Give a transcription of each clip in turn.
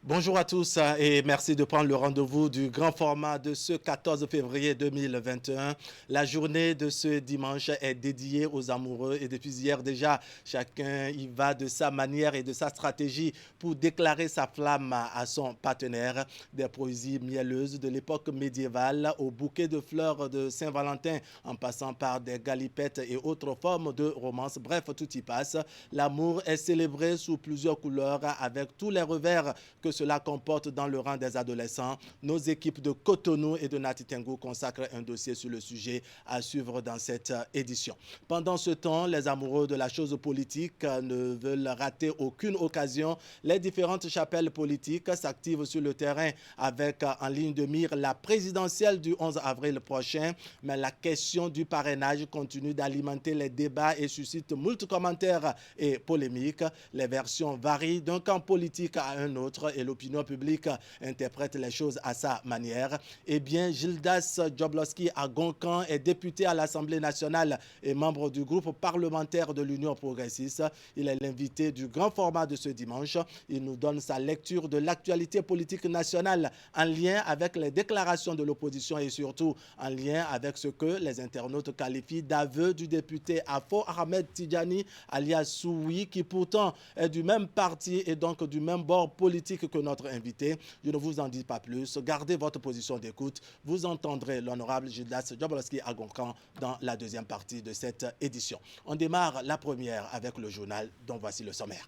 Bonjour à tous et merci de prendre le rendez-vous du grand format de ce 14 février 2021. La journée de ce dimanche est dédiée aux amoureux et depuis hier déjà, chacun y va de sa manière et de sa stratégie pour déclarer sa flamme à son partenaire. Des poésies mielleuses de l'époque médiévale au bouquet de fleurs de Saint-Valentin en passant par des galipettes et autres formes de romance. Bref, tout y passe. L'amour est célébré sous plusieurs couleurs avec tous les revers que cela comporte dans le rang des adolescents. Nos équipes de Cotonou et de Nati Tengu consacrent un dossier sur le sujet à suivre dans cette édition. Pendant ce temps, les amoureux de la chose politique ne veulent rater aucune occasion. Les différentes chapelles politiques s'activent sur le terrain avec en ligne de mire la présidentielle du 11 avril prochain. Mais la question du parrainage continue d'alimenter les débats et suscite moult commentaires et polémiques. Les versions varient d'un camp politique à un autre et l'opinion publique interprète les choses à sa manière. Eh bien, Gildas Djoblowski Agonkan est député à l'Assemblée nationale et membre du groupe parlementaire de l'Union progressiste. Il est l'invité du grand format de ce dimanche. Il nous donne sa lecture de l'actualité politique nationale en lien avec les déclarations de l'opposition et surtout en lien avec ce que les internautes qualifient d'aveu du député Afo Ahmed Tidjani alias Soui, qui pourtant est du même parti et donc du même bord politique que notre invité. Je ne vous en dis pas plus. Gardez votre position d'écoute. Vous entendrez l'honorable Gildas Djoblowski Agonkan dans la deuxième partie de cette édition. On démarre la première avec le journal dont voici le sommaire.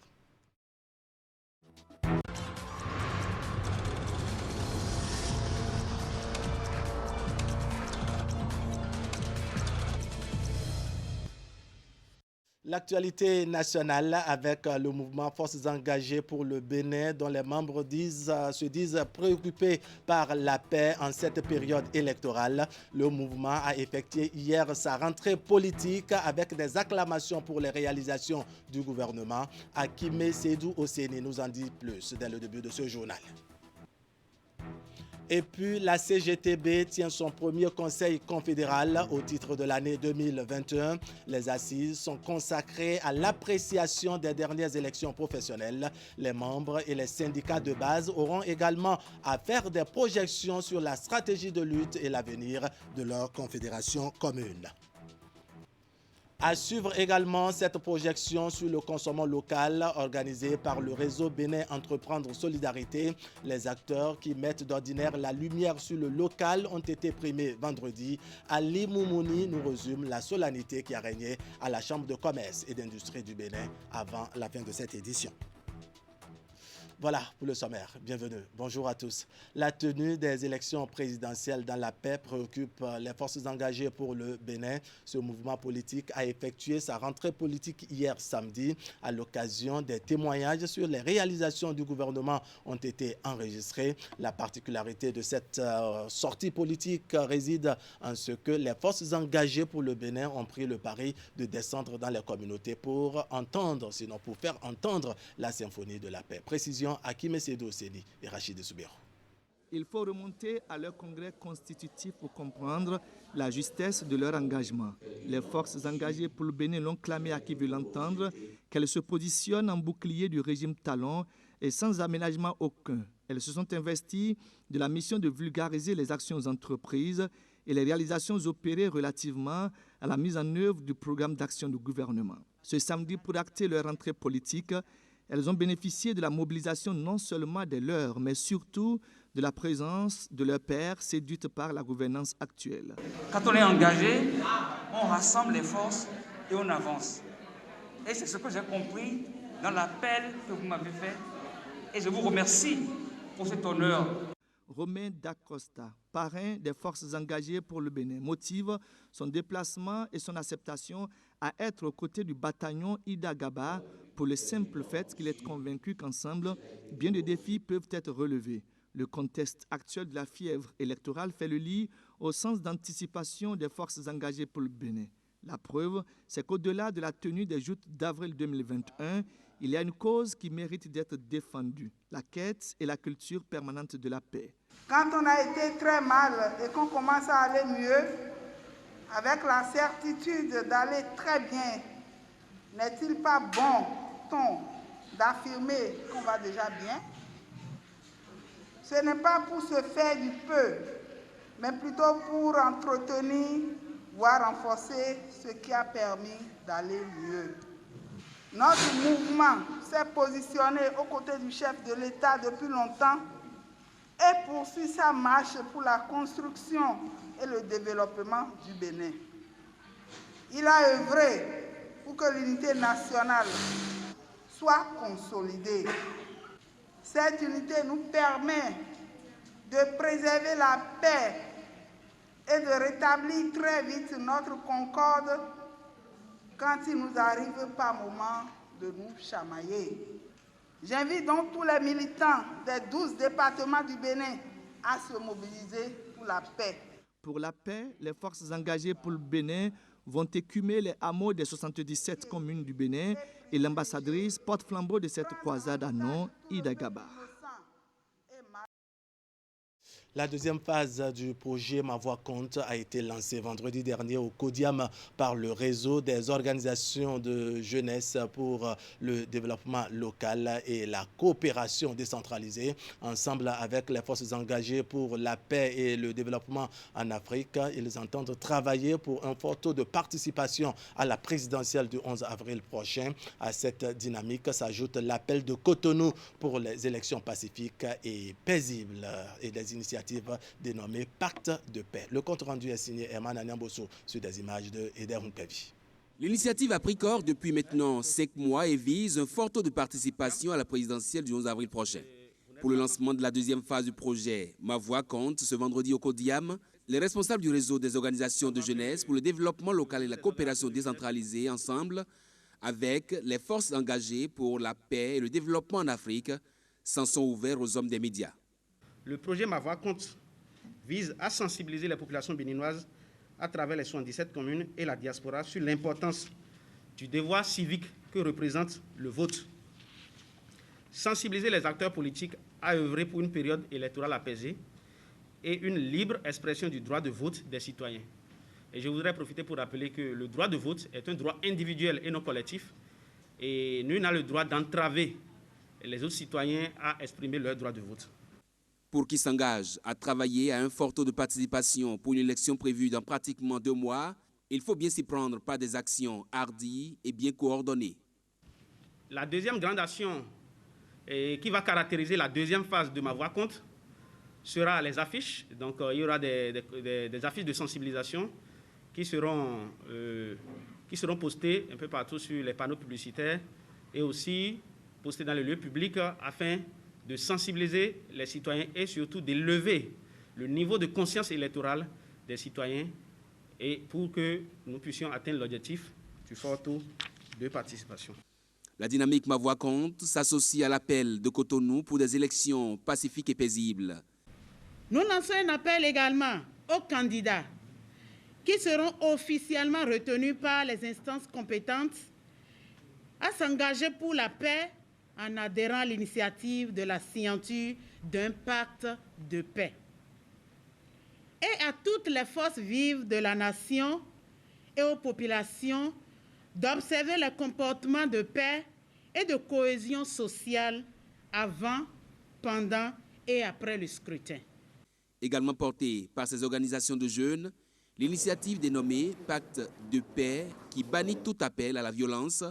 L'actualité nationale avec le mouvement Forces engagées pour le Bénin dont les membres se disent préoccupés par la paix en cette période électorale. Le mouvement a effectué hier sa rentrée politique avec des acclamations pour les réalisations du gouvernement. Akime Seydou Oseni nous en dit plus dès le début de ce journal. Et puis, la CGTB tient son premier conseil confédéral au titre de l'année 2021. Les assises sont consacrées à l'appréciation des dernières élections professionnelles. Les membres et les syndicats de base auront également à faire des projections sur la stratégie de lutte et l'avenir de leur confédération commune. À suivre également cette projection sur le consommation local organisée par le réseau Bénin Entreprendre Solidarité. Les acteurs qui mettent d'ordinaire la lumière sur le local ont été primés vendredi. Ali Moumouni nous résume la solennité qui a régné à la Chambre de commerce et d'industrie du Bénin avant la fin de cette édition. Voilà pour le sommaire. Bienvenue. Bonjour à tous. La tenue des élections présidentielles dans la paix préoccupe les forces engagées pour le Bénin. Ce mouvement politique a effectué sa rentrée politique hier samedi. À l'occasion, des témoignages sur les réalisations du gouvernement ont été enregistrés. La particularité de cette sortie politique réside en ce que les forces engagées pour le Bénin ont pris le pari de descendre dans les communautés pour entendre, sinon pour faire entendre la symphonie de la paix. Précision Akime Seydou Oseni et Rachid Soubero. Il faut remonter à leur congrès constitutif pour comprendre la justesse de leur engagement. Les forces engagées pour le Bénin l'ont clamé à qui veut l'entendre, qu'elles se positionnent en bouclier du régime Talon et sans aménagement aucun. Elles se sont investies de la mission de vulgariser les actions entreprises et les réalisations opérées relativement à la mise en œuvre du programme d'action du gouvernement. Ce samedi, pour acter leur rentrée politique, elles ont bénéficié de la mobilisation non seulement des leurs, mais surtout de la présence de leurs pairs séduites par la gouvernance actuelle. Quand on est engagé, on rassemble les forces et on avance. Et c'est ce que j'ai compris dans l'appel que vous m'avez fait. Et je vous remercie pour cet honneur. Romain Dacosta, parrain des forces engagées pour le Bénin, motive son déplacement et son acceptation à être aux côtés du bataillon Ida Gaba pour le simple fait qu'il est convaincu qu'ensemble, bien des défis peuvent être relevés. Le contexte actuel de la fièvre électorale fait le lit au sens d'anticipation des forces engagées pour le Bénin. La preuve, c'est qu'au-delà de la tenue des joutes d'avril 2021, il y a une cause qui mérite d'être défendue, la quête et la culture permanente de la paix. Quand on a été très mal et qu'on commence à aller mieux, avec la certitude d'aller très bien, n'est-il pas bon ton d'affirmer qu'on va déjà bien? Ce n'est pas pour se faire du peu, mais plutôt pour entretenir, voire renforcer ce qui a permis d'aller mieux. Notre mouvement s'est positionné aux côtés du chef de l'État depuis longtemps et poursuit sa marche pour la construction et le développement du Bénin. Il a œuvré pour que l'unité nationale soit consolidée. Cette unité nous permet de préserver la paix et de rétablir très vite notre concorde quand il nous arrive par moment de nous chamailler. J'invite donc tous les militants des 12 départements du Bénin à se mobiliser pour la paix. Pour la paix, les forces engagées pour le Bénin vont écumer les hameaux des 77 communes du Bénin et l'ambassadrice porte-flambeau de cette croisade à nom, Ida Gaba. La deuxième phase du projet Ma Voix compte a été lancée vendredi dernier au CODIAM par le réseau des organisations de jeunesse pour le développement local et la coopération décentralisée. Ensemble avec les forces engagées pour la paix et le développement en Afrique, ils entendent travailler pour un fort taux de participation à la présidentielle du 11 avril prochain. À cette dynamique s'ajoute l'appel de Cotonou pour les élections pacifiques et paisibles et des initiatives dénommé Pacte de paix. Le compte rendu est signé Herman Anyamboso sur des images de Eder Hunkavi. L'initiative a pris corps depuis maintenant 5 mois et vise un fort taux de participation à la présidentielle du 11 avril prochain. Pour le lancement de la deuxième phase du projet Ma Voix compte ce vendredi au CODIAM, les responsables du réseau des organisations de jeunesse pour le développement local et la coopération décentralisée ensemble avec les forces engagées pour la paix et le développement en Afrique s'en sont ouverts aux hommes des médias. Le projet Ma Voix compte vise à sensibiliser les populations béninoises à travers les 77 communes et la diaspora sur l'importance du devoir civique que représente le vote. Sensibiliser les acteurs politiques à œuvrer pour une période électorale apaisée et une libre expression du droit de vote des citoyens. Et je voudrais profiter pour rappeler que le droit de vote est un droit individuel et non collectif et nul n'a le droit d'entraver les autres citoyens à exprimer leur droit de vote. Pour qui s'engage à travailler à un fort taux de participation pour une élection prévue dans pratiquement 2 mois, il faut bien s'y prendre par des actions hardies et bien coordonnées. La deuxième grande action qui va caractériser la deuxième phase de Ma Voix compte sera les affiches. Donc il y aura des affiches de sensibilisation qui seront postées un peu partout sur les panneaux publicitaires et aussi postées dans les lieux publics afin de sensibiliser les citoyens et surtout d'élever le niveau de conscience électorale des citoyens et pour que nous puissions atteindre l'objectif du fort taux de participation. La dynamique Ma Voix compte s'associe à l'appel de Cotonou pour des élections pacifiques et paisibles. Nous lançons un appel également aux candidats qui seront officiellement retenus par les instances compétentes à s'engager pour la paix en adhérant à l'initiative de la signature d'un pacte de paix. Et à toutes les forces vives de la nation et aux populations d'observer les comportements de paix et de cohésion sociale avant, pendant et après le scrutin. Également portée par ces organisations de jeunes, l'initiative dénommée Pacte de paix qui bannit tout appel à la violence,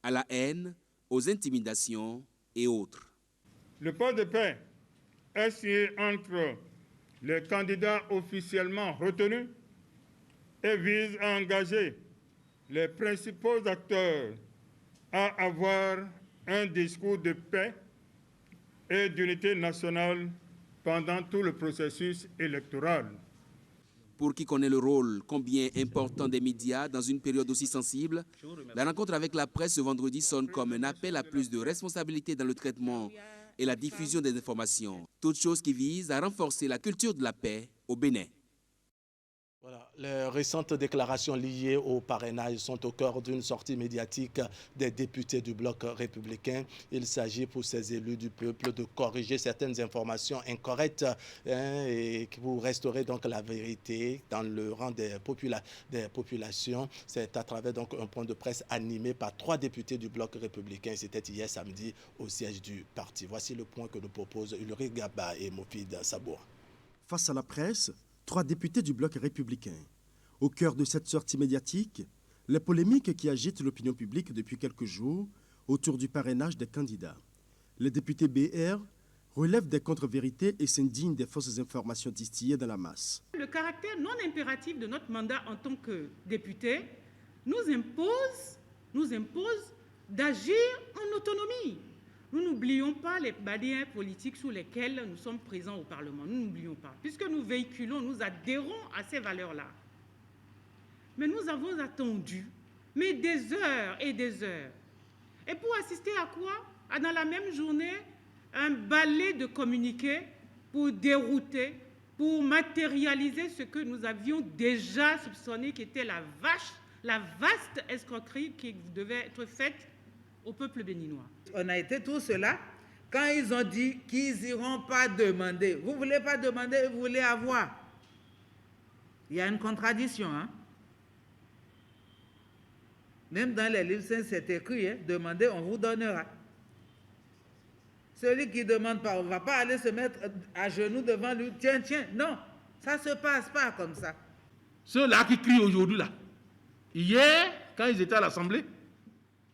à la haine, aux intimidations et autres. Le pacte de paix est signé entre les candidats officiellement retenus et vise à engager les principaux acteurs à avoir un discours de paix et d'unité nationale pendant tout le processus électoral. Pour qui connaît le rôle combien important des médias dans une période aussi sensible, la rencontre avec la presse ce vendredi sonne comme un appel à plus de responsabilité dans le traitement et la diffusion des informations. Toute chose qui vise à renforcer la culture de la paix au Bénin. Voilà, les récentes déclarations liées au parrainage sont au cœur d'une sortie médiatique des députés du bloc républicain. Il s'agit pour ces élus du peuple de corriger certaines informations incorrectes et pour restaurer donc la vérité dans le rang des populations. C'est à travers donc un point de presse animé par 3 députés du bloc républicain. C'était hier samedi au siège du parti. Voici le point que nous proposent Ulrich Gaba et Mofid Sabour. Face à la presse, 3 députés du bloc républicain. Au cœur de cette sortie médiatique, les polémiques qui agitent l'opinion publique depuis quelques jours autour du parrainage des candidats. Les députés BR relèvent des contre-vérités et s'indignent des fausses informations distillées dans la masse. Le caractère non impératif de notre mandat en tant que député nous impose d'agir en autonomie. Nous n'oublions pas les barrières politiques sous lesquelles nous sommes présents au Parlement. Nous n'oublions pas. Puisque nous véhiculons, nous adhérons à ces valeurs-là. Mais nous avons attendu, mais des heures et des heures. Et pour assister à quoi? Dans la même journée, un balai de communiqués pour dérouter, pour matérialiser ce que nous avions déjà soupçonné qui était la vaste escroquerie qui devait être faite au peuple béninois. On a été tous là quand ils ont dit qu'ils n'iront pas demander. Vous ne voulez pas demander, vous voulez avoir. Il y a une contradiction. Hein? Même dans les livres saints, c'est écrit, hein, demandez, on vous donnera. Celui qui ne demande pas, on ne va pas aller se mettre à genoux devant lui. Tiens, tiens, non, ça ne se passe pas comme ça. Ceux-là qui crient aujourd'hui, là, hier, quand ils étaient à l'Assemblée,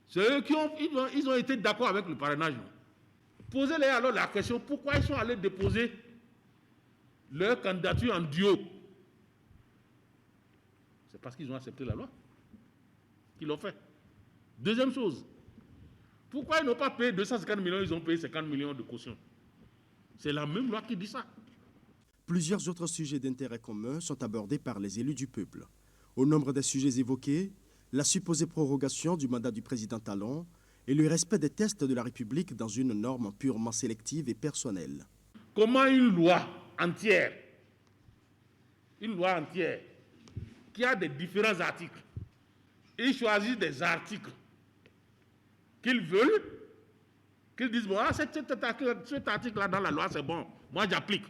ceux qui ils ont été d'accord avec le parrainage. Posez-les alors la question, pourquoi ils sont allés déposer leur candidature en duo? C'est parce qu'ils ont accepté la loi qu'ils l'ont fait. Deuxième chose, pourquoi ils n'ont pas payé 250 millions, ils ont payé 50 millions de caution? C'est la même loi qui dit ça. Plusieurs autres sujets d'intérêt commun sont abordés par les élus du peuple. Au nombre des sujets évoqués, la supposée prorogation du mandat du président Talon et le respect des tests de la République dans une norme purement sélective et personnelle. Comment une loi entière qui a des différents articles, ils choisissent des articles qu'ils veulent, qu'ils disent, bon, cet article-là dans la loi, c'est bon, moi j'applique.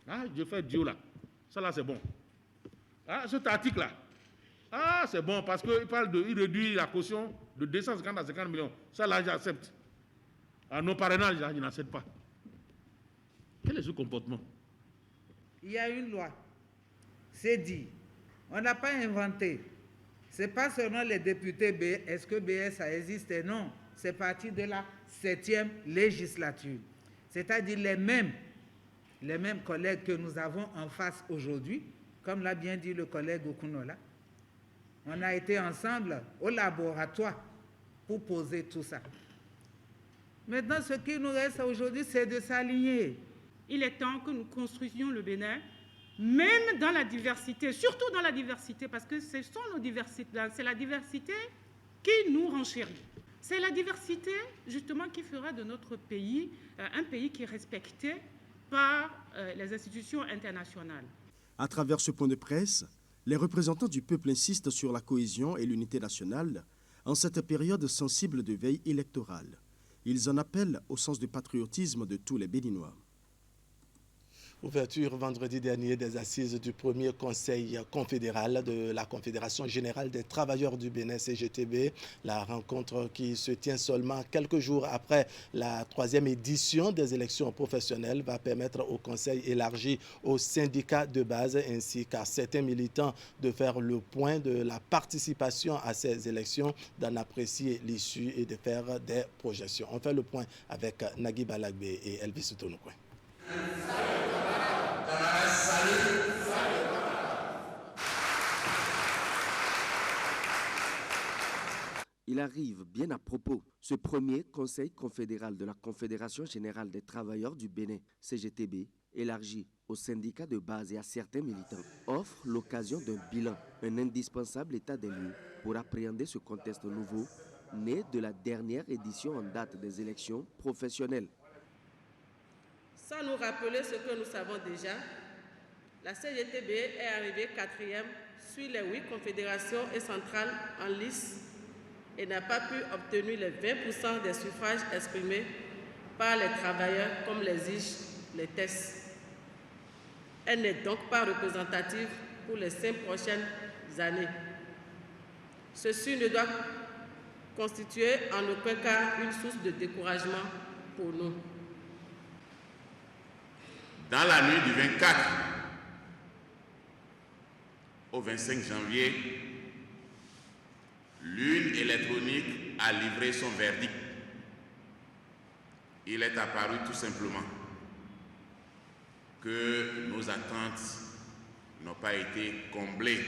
Ah, je fais Dieu là, ça là c'est bon. Ah, cet article-là, ah, c'est bon, parce qu'il parle il réduit la caution de 250 à 50 millions. Ça, là, j'accepte. À nos parrainages, là, je n'accepte pas. Quel est ce comportement? Il y a une loi. C'est dit. On n'a pas inventé. Ce n'est pas seulement les députés BS. Est-ce que BS a existé? Non. C'est parti de la 7e législature. C'est-à-dire les mêmes collègues que nous avons en face aujourd'hui, comme l'a bien dit le collègue Okunola. On a été ensemble au laboratoire pour poser tout ça. Maintenant, ce qui nous reste aujourd'hui, c'est de s'aligner. Il est temps que nous construisions le Bénin, même dans la diversité, surtout dans la diversité, parce que ce sont nos diversités, c'est la diversité qui nous renchérit. C'est la diversité, justement, qui fera de notre pays un pays qui est respecté par les institutions internationales. À travers ce point de presse, les représentants du peuple insistent sur la cohésion et l'unité nationale en cette période sensible de veille électorale. Ils en appellent au sens du patriotisme de tous les Béninois. Ouverture vendredi dernier des assises du premier conseil confédéral de la Confédération générale des travailleurs du Bénin, CGTB. La rencontre qui se tient seulement quelques jours après la 3e édition des élections professionnelles va permettre au conseil élargi aux syndicats de base ainsi qu'à certains militants de faire le point de la participation à ces élections, d'en apprécier l'issue et de faire des projections. On fait le point avec Nagui Balagbe et Elvis Utonokwe. Il arrive bien à propos. Ce premier conseil confédéral de la Confédération générale des travailleurs du Bénin, CGTB, élargi aux syndicats de base et à certains militants, offre l'occasion d'un bilan, un indispensable état des lieux pour appréhender ce contexte nouveau, né de la dernière édition en date des élections professionnelles. Sans nous rappeler ce que nous savons déjà, La CGTB est arrivée 4e sur les 8 confédérations et centrales en lice et n'a pas pu obtenir les 20% des suffrages exprimés par les travailleurs comme l'exigent les tests. Elle n'est donc pas représentative pour les 5 prochaines années. Ceci ne doit constituer en aucun cas une source de découragement pour nous. Dans la nuit du 24 au 25 janvier, l'urne électronique a livré son verdict. Il est apparu tout simplement que nos attentes n'ont pas été comblées.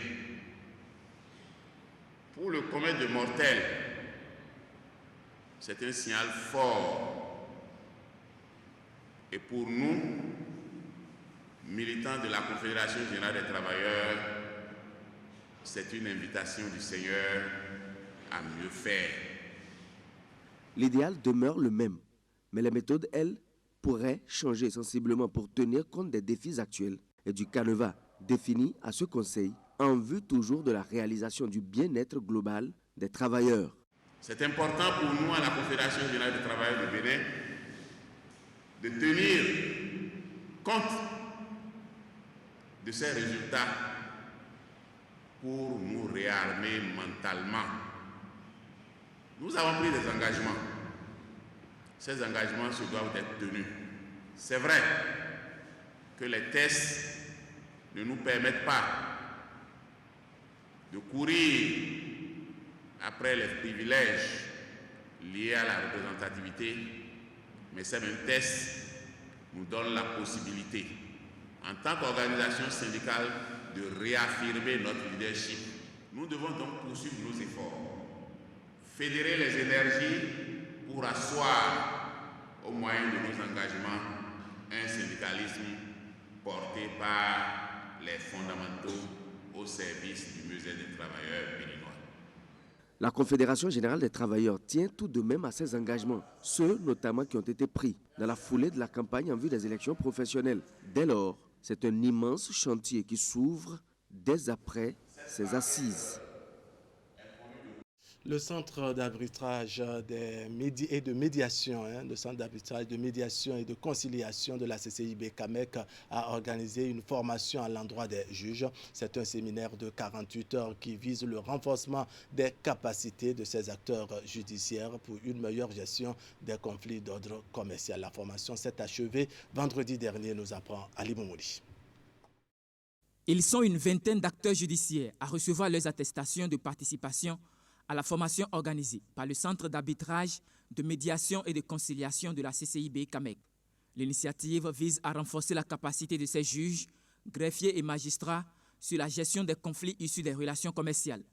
Pour le commun des mortels, c'est un signal fort. Et pour nous, militants de la Confédération générale des travailleurs, c'est une invitation du Seigneur à mieux faire. L'idéal demeure le même, mais les méthodes, elles, pourraient changer sensiblement pour tenir compte des défis actuels et du canevas défini à ce Conseil en vue toujours de la réalisation du bien-être global des travailleurs. C'est important pour nous, à la Confédération générale des travailleurs du Bénin, de tenir compte de ces résultats pour nous réarmer mentalement. Nous avons pris des engagements. Ces engagements se doivent être tenus. C'est vrai que les tests ne nous permettent pas de courir après les privilèges liés à la représentativité, mais ces mêmes tests nous donnent la possibilité, en tant qu'organisation syndicale, de réaffirmer notre leadership. Nous devons donc poursuivre nos efforts, fédérer les énergies pour asseoir, au moyen de nos engagements, un syndicalisme porté par les fondamentaux au service du mieux-être des travailleurs béninois. La Confédération générale des travailleurs tient tout de même à ses engagements, ceux notamment qui ont été pris dans la foulée de la campagne en vue des élections professionnelles. Dès lors, c'est un immense chantier qui s'ouvre dès après ces assises. Le centre d'arbitrage et de médiation, le centre d'arbitrage de médiation et de conciliation de la CCIB CAMEC a organisé une formation à l'endroit des juges. C'est un séminaire de 48 heures qui vise le renforcement des capacités de ces acteurs judiciaires pour une meilleure gestion des conflits d'ordre commercial. La formation s'est achevée vendredi dernier, nous apprend Ali Moumoudi. Ils sont une vingtaine d'acteurs judiciaires à recevoir leurs attestations de participation à la formation organisée par le Centre d'arbitrage, de médiation et de conciliation de la CCIB CAMEC. L'initiative vise à renforcer la capacité de ces juges, greffiers et magistrats sur la gestion des conflits issus des relations commerciales.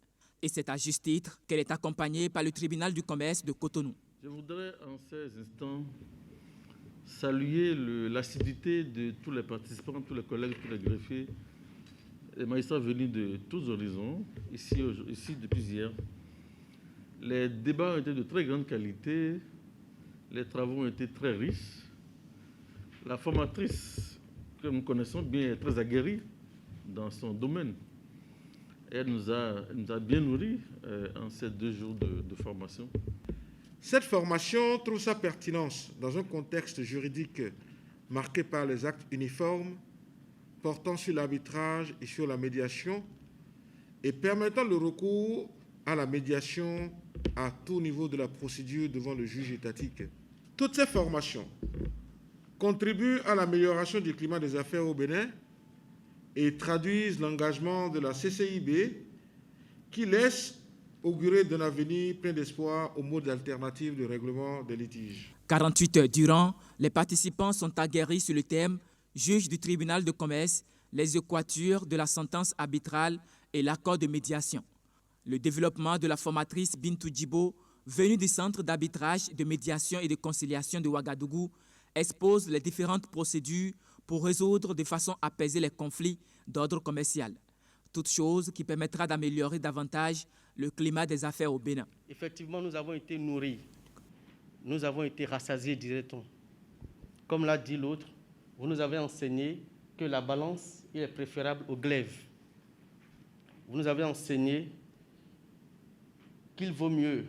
Et c'est à juste titre qu'elle est accompagnée par le tribunal du commerce de Cotonou. Je voudrais en ces instants saluer l'assiduité de tous les participants, tous les collègues, tous les greffiers, les magistrats venus de tous horizons, ici depuis hier. Les débats ont été de très grande qualité, les travaux ont été très riches. La formatrice que nous connaissons bien est très aguerrie dans son domaine. Elle nous a bien nourris en ces 2 jours de formation. Cette formation trouve sa pertinence dans un contexte juridique marqué par les actes uniformes portant sur l'arbitrage et sur la médiation et permettant le recours à la médiation à tout niveau de la procédure devant le juge étatique. Toutes ces formations contribuent à l'amélioration du climat des affaires au Bénin et traduisent l'engagement de la CCIB qui laisse augurer d'un avenir plein d'espoir aux modes alternatifs de règlement des litiges. 48 heures durant, les participants sont aguerris sur le thème « Juge du tribunal de commerce, les équatures de la sentence arbitrale et l'accord de médiation ». Le développement de la formatrice Bintou Djibo, venue du Centre d'arbitrage, de médiation et de conciliation de Ouagadougou, expose les différentes procédures pour résoudre de façon apaisée les conflits d'ordre commercial. Toute chose qui permettra d'améliorer davantage le climat des affaires au Bénin. Effectivement, nous avons été nourris, nous avons été rassasiés, dirait-on. Comme l'a dit l'autre, vous nous avez enseigné que la balance il est préférable au glaive. Vous nous avez enseigné qu'il vaut mieux,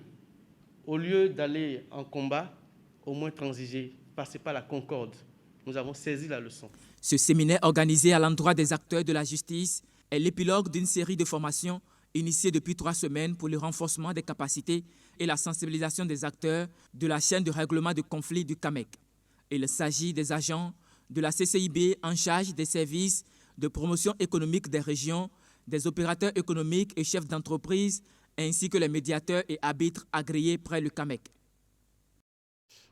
au lieu d'aller en combat, au moins transiger, passer par la concorde. Nous avons saisi la leçon. Ce séminaire organisé à l'endroit des acteurs de la justice est l'épilogue d'une série de formations initiées depuis 3 semaines pour le renforcement des capacités et la sensibilisation des acteurs de la chaîne de règlement de conflits du CAMEC. Il s'agit des agents de la CCIB en charge des services de promotion économique des régions, des opérateurs économiques et chefs d'entreprise, ainsi que les médiateurs et arbitres agréés près du CAMEC.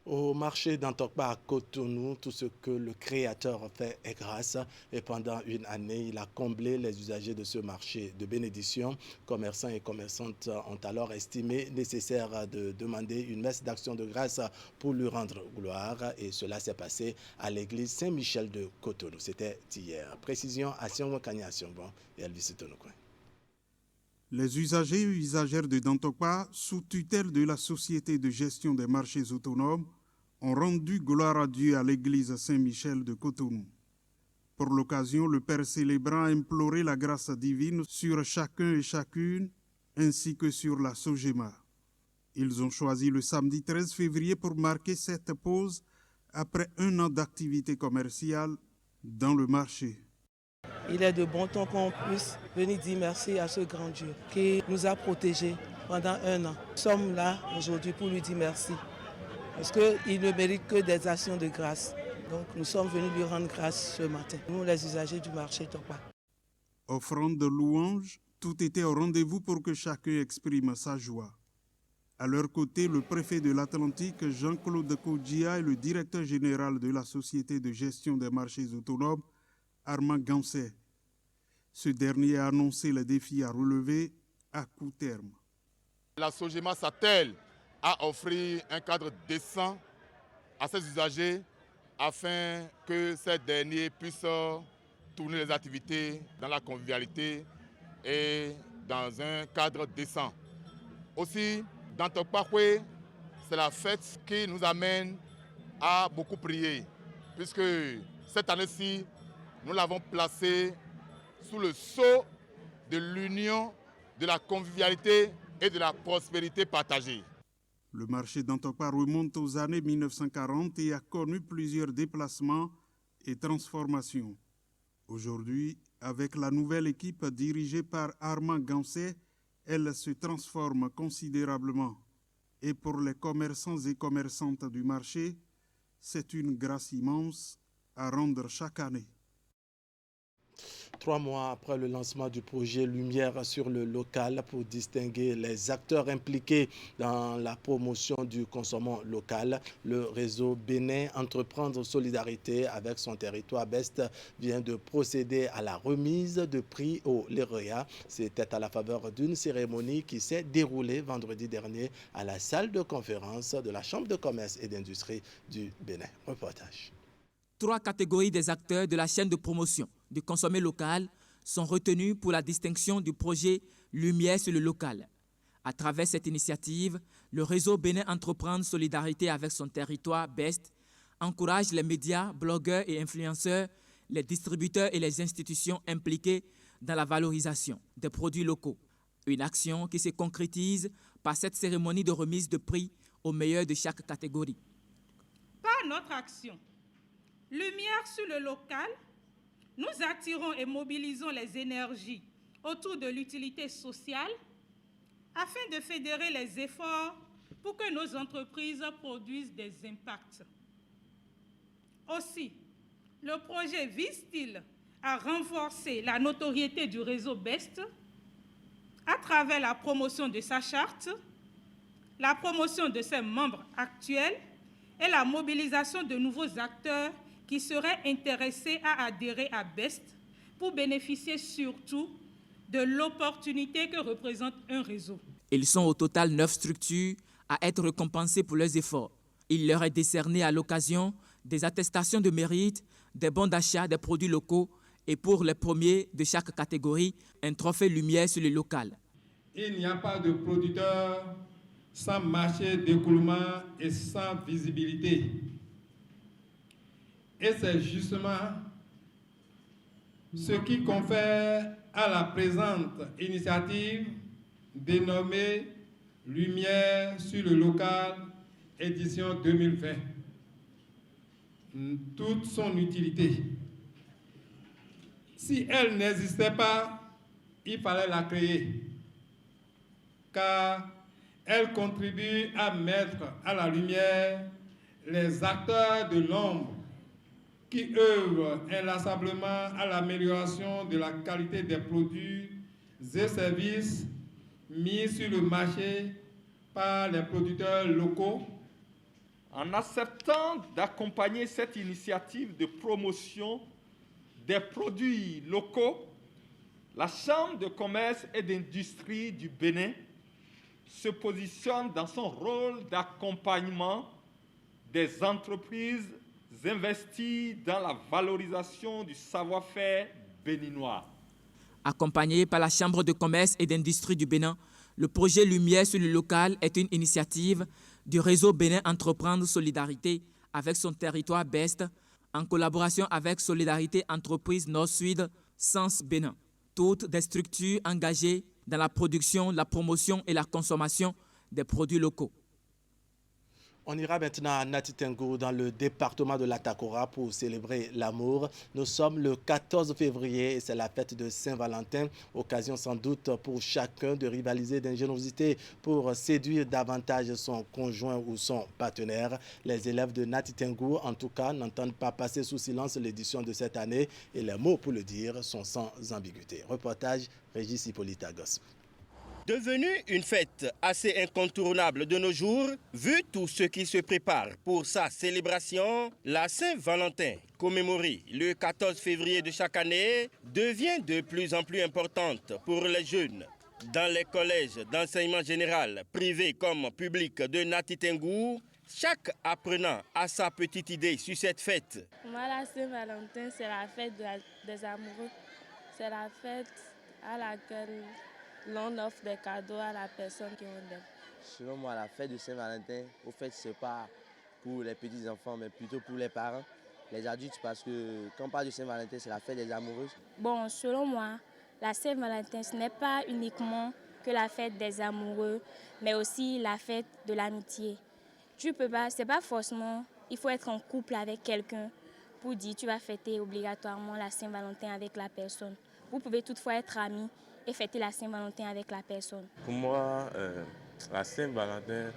Au marché d'Antokpa à Cotonou, tout ce que le créateur fait est grâce. Et pendant une année, il a comblé les usagers de ce marché de bénédiction. Commerçants et commerçantes ont alors estimé nécessaire de demander une messe d'action de grâce pour lui rendre gloire. Et cela s'est passé à l'église Saint-Michel de Cotonou. C'était hier. Précision à Sion Kanya Siongbon et Elvis Tonokwe. Les usagers et usagères de Dantokpa, sous tutelle de la Société de gestion des marchés autonomes, ont rendu gloire à Dieu à l'église Saint-Michel de Cotonou. Pour l'occasion, le Père célébrant a imploré la grâce divine sur chacun et chacune, ainsi que sur la Sogema. Ils ont choisi le samedi 13 février pour marquer cette pause après 1 an d'activité commerciale dans le marché. Il est de bon ton qu'on puisse venir dire merci à ce grand Dieu qui nous a protégés pendant 1 an. Nous sommes là aujourd'hui pour lui dire merci. Parce qu'il ne mérite que des actions de grâce. Donc nous sommes venus lui rendre grâce ce matin, nous les usagers du marché Tokpa. Offrande de louanges, tout était au rendez-vous pour que chacun exprime sa joie. À leur côté, le préfet de l'Atlantique, Jean-Claude Kodjia, et le directeur général de la Société de gestion des marchés autonomes, Armand Gansé. Ce dernier a annoncé les défis à relever à court terme. La Sogema s'attelle à offrir un cadre décent à ses usagers afin que ces derniers puissent tourner les activités dans la convivialité et dans un cadre décent. Aussi, dans Tokpakwe, c'est la fête qui nous amène à beaucoup prier, puisque cette année-ci, nous l'avons placée sous le sceau de l'union, de la convivialité et de la prospérité partagée. Le marché d'Antokpa remonte aux années 1940 et a connu plusieurs déplacements et transformations. Aujourd'hui, avec la nouvelle équipe dirigée par Armand Gansé, elle se transforme considérablement. Et pour les commerçants et commerçantes du marché, c'est une grâce immense à rendre chaque année. 3 mois après le lancement du projet Lumière sur le local pour distinguer les acteurs impliqués dans la promotion du consommant local, le réseau Bénin Entreprendre Solidarité avec son territoire BEST vient de procéder à la remise de prix au lauréat. C'était à la faveur d'une cérémonie qui s'est déroulée vendredi dernier à la salle de conférence de la Chambre de commerce et d'industrie du Bénin. Reportage. 3 catégories des acteurs de la chaîne de promotion du consommé local sont retenus pour la distinction du projet Lumière sur le local. À travers cette initiative, le réseau Bénin Entreprendre Solidarité avec son territoire BEST encourage les médias, blogueurs et influenceurs, les distributeurs et les institutions impliquées dans la valorisation des produits locaux. Une action qui se concrétise par cette cérémonie de remise de prix aux meilleurs de chaque catégorie. Par notre action, Lumière sur le local, nous attirons et mobilisons les énergies autour de l'utilité sociale afin de fédérer les efforts pour que nos entreprises produisent des impacts. Aussi, le projet vise-t-il à renforcer la notoriété du réseau BEST à travers la promotion de sa charte, la promotion de ses membres actuels et la mobilisation de nouveaux acteurs qui seraient intéressés à adhérer à BEST pour bénéficier surtout de l'opportunité que représente un réseau. Ils sont au total 9 structures à être récompensées pour leurs efforts. Il leur est décerné à l'occasion des attestations de mérite, des bons d'achat des produits locaux et pour les premiers de chaque catégorie, un trophée Lumière sur le local. Il n'y a pas de producteur sans marché d'écoulement et sans visibilité. Et c'est justement ce qui confère à la présente initiative dénommée Lumière sur le local, édition 2020, toute son utilité. Si elle n'existait pas, il fallait la créer, car elle contribue à mettre à la lumière les acteurs de l'ombre qui œuvrent inlassablement à l'amélioration de la qualité des produits et services mis sur le marché par les producteurs locaux. En acceptant d'accompagner cette initiative de promotion des produits locaux, la Chambre de commerce et d'industrie du Bénin se positionne dans son rôle d'accompagnement des entreprises investies dans la valorisation du savoir-faire béninois. Accompagné par la Chambre de commerce et d'industrie du Bénin, le projet Lumière sur le local est une initiative du réseau Bénin Entreprendre Solidarité avec son territoire BEST, en collaboration avec Solidarité Entreprise Nord-Sud, Sens Bénin. Toutes des structures engagées dans la production, la promotion et la consommation des produits locaux. On ira maintenant à Nati Tengu, dans le département de l'Atakora, pour célébrer l'amour. Nous sommes le 14 février et c'est la fête de Saint-Valentin. Occasion sans doute pour chacun de rivaliser d'ingéniosité pour séduire davantage son conjoint ou son partenaire. Les élèves de Nati Tengu, en tout cas, n'entendent pas passer sous silence l'édition de cette année et les mots pour le dire sont sans ambiguïté. Reportage Régis Hippolyte Agos. Devenue une fête assez incontournable de nos jours, vu tout ce qui se prépare pour sa célébration, la Saint-Valentin, commémorée le 14 février de chaque année, devient de plus en plus importante pour les jeunes. Dans les collèges d'enseignement général, privés comme publics de Nati Tengu, chaque apprenant a sa petite idée sur cette fête. Pour moi, la Saint-Valentin, c'est la fête des amoureux. C'est la fête à laquelle l'on offre des cadeaux à la personne qui on aime. Selon moi, la fête de Saint-Valentin, au fait, ce n'est pas pour les petits-enfants, mais plutôt pour les parents, les adultes, parce que quand on parle de Saint-Valentin, c'est la fête des amoureuses. Bon, selon moi, la Saint-Valentin, ce n'est pas uniquement que la fête des amoureux, mais aussi la fête de l'amitié. Tu peux pas, c'est pas forcément, il faut être en couple avec quelqu'un pour dire tu vas fêter obligatoirement la Saint-Valentin avec la personne. Vous pouvez toutefois être amis et fêter la Saint-Valentin avec la personne. Pour moi, la Saint-Valentin,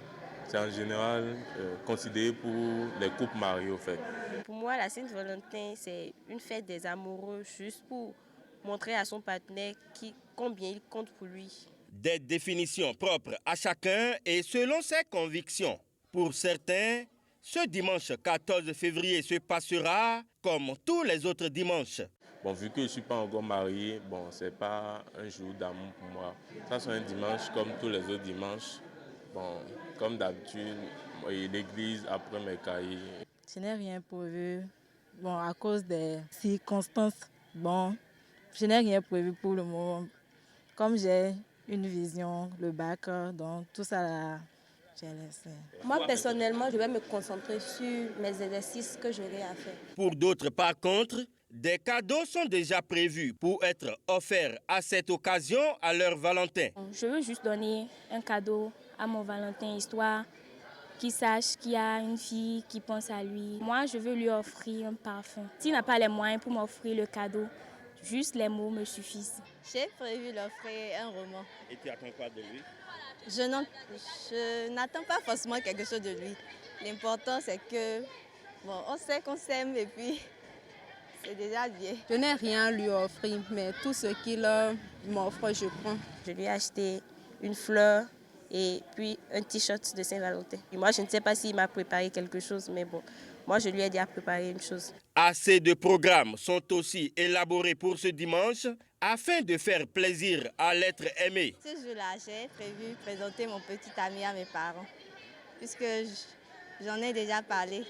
c'est en général considéré pour les couples mariés, au fait. Pour moi, la Saint-Valentin, c'est une fête des amoureux, juste pour montrer à son partenaire combien il compte pour lui. Des définitions propres à chacun et selon ses convictions. Pour certains, ce dimanche 14 février se passera comme tous les autres dimanches. Bon, vu que je ne suis pas encore marié, bon, ce n'est pas un jour d'amour pour moi. Ça, c'est un dimanche comme tous les autres dimanches. Bon, comme d'habitude, l'église après mes cahiers. Je n'ai rien prévu. Bon, à cause des circonstances, bon, je n'ai rien prévu pour le moment. Comme j'ai une vision, le bac, donc tout ça là, j'ai laissé. Moi, personnellement, je vais me concentrer sur mes exercices que j'aurai à faire. Pour d'autres, par contre, des cadeaux sont déjà prévus pour être offerts à cette occasion à leur Valentin. Je veux juste donner un cadeau à mon Valentin, histoire qu'il sache qu'il y a une fille qui pense à lui. Moi, je veux lui offrir un parfum. S'il n'a pas les moyens pour m'offrir le cadeau, juste les mots me suffisent. J'ai prévu d'offrir un roman. Et tu attends quoi de lui? Je n'attends pas forcément quelque chose de lui. L'important, c'est que, bon, on sait qu'on s'aime et puis c'est déjà bien. Je n'ai rien à lui offrir, mais tout ce qu'il m'offre, je prends. Je lui ai acheté une fleur et puis un t-shirt de Saint-Valentin. Moi, je ne sais pas s'il m'a préparé quelque chose, mais bon, moi, je lui ai déjà préparé une chose. Assez de programmes sont aussi élaborés pour ce dimanche afin de faire plaisir à l'être aimé. Ce jour-là, j'ai prévu présenter mon petit ami à mes parents, puisque j'en ai déjà parlé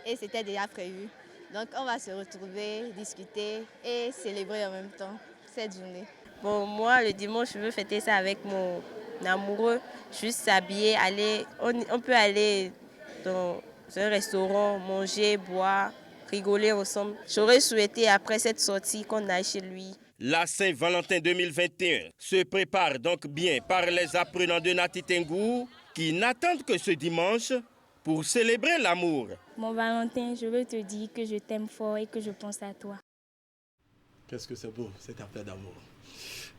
et c'était déjà prévu. Donc, on va se retrouver, discuter et célébrer en même temps cette journée. Bon, moi, le dimanche, je veux fêter ça avec mon amoureux, juste s'habiller, on peut aller dans un restaurant, manger, boire, rigoler ensemble. J'aurais souhaité après cette sortie qu'on aille chez lui. La Saint-Valentin 2021 se prépare donc bien par les apprenants de Nati Tengou qui n'attendent que ce dimanche pour célébrer l'amour. Mon Valentin, je veux te dire que je t'aime fort et que je pense à toi. Qu'est-ce que c'est beau, cette affaire d'amour.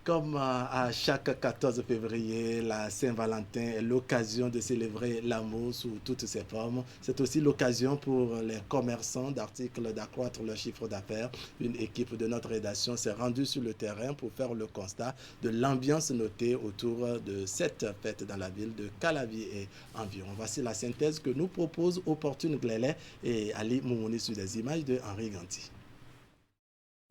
Comme à chaque 14 février, la Saint-Valentin est l'occasion de célébrer l'amour sous toutes ses formes. C'est aussi l'occasion pour les commerçants d'articles d'accroître leur chiffre d'affaires. Une équipe de notre rédaction s'est rendue sur le terrain pour faire le constat de l'ambiance notée autour de cette fête dans la ville de Calavi et environ. Voici la synthèse que nous propose Opportune Glélé et Ali Moumouni sur des images de Henri Ganti.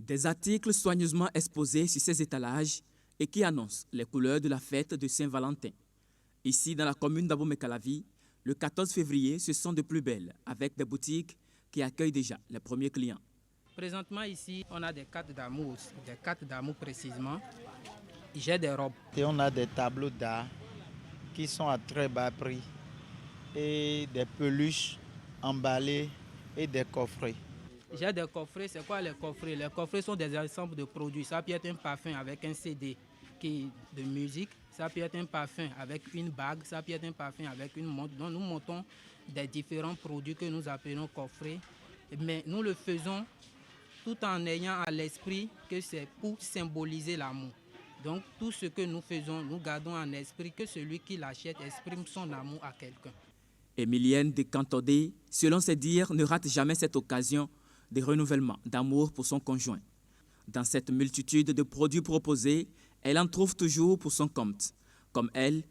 Des articles soigneusement exposés sur ces étalages et qui annoncent les couleurs de la fête de Saint-Valentin. Ici, dans la commune d'Abomey-Calavi, le 14 février, ce sont de plus belles, avec des boutiques qui accueillent déjà les premiers clients. Présentement, ici, on a des cartes d'amour précisément. J'ai des robes. Et on a des tableaux d'art qui sont à très bas prix et des peluches emballées et des coffrets. J'ai des coffrets. C'est quoi les coffrets? Les coffrets sont des ensembles de produits. Ça peut être un parfum avec un CD de musique. Ça peut être un parfum avec une bague. Ça peut être un parfum avec une montre. Donc nous montons des différents produits que nous appelons coffrets. Mais nous le faisons tout en ayant à l'esprit que c'est pour symboliser l'amour. Donc tout ce que nous faisons, nous gardons en esprit que celui qui l'achète exprime son amour à quelqu'un. Emilienne de Cantodé, selon ses dires, ne rate jamais cette occasion de renouvellement d'amour pour son conjoint. Dans cette multitude de produits proposés, elle en trouve toujours pour son compte. Comme elle,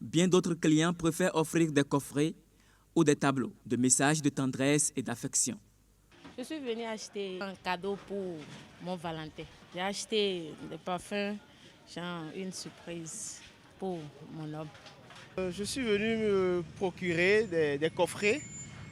bien d'autres clients préfèrent offrir des coffrets ou des tableaux de messages de tendresse et d'affection. Je suis venue acheter un cadeau pour mon Valentin. J'ai acheté des parfums, genre une surprise pour mon homme. Je suis venu me procurer des coffrets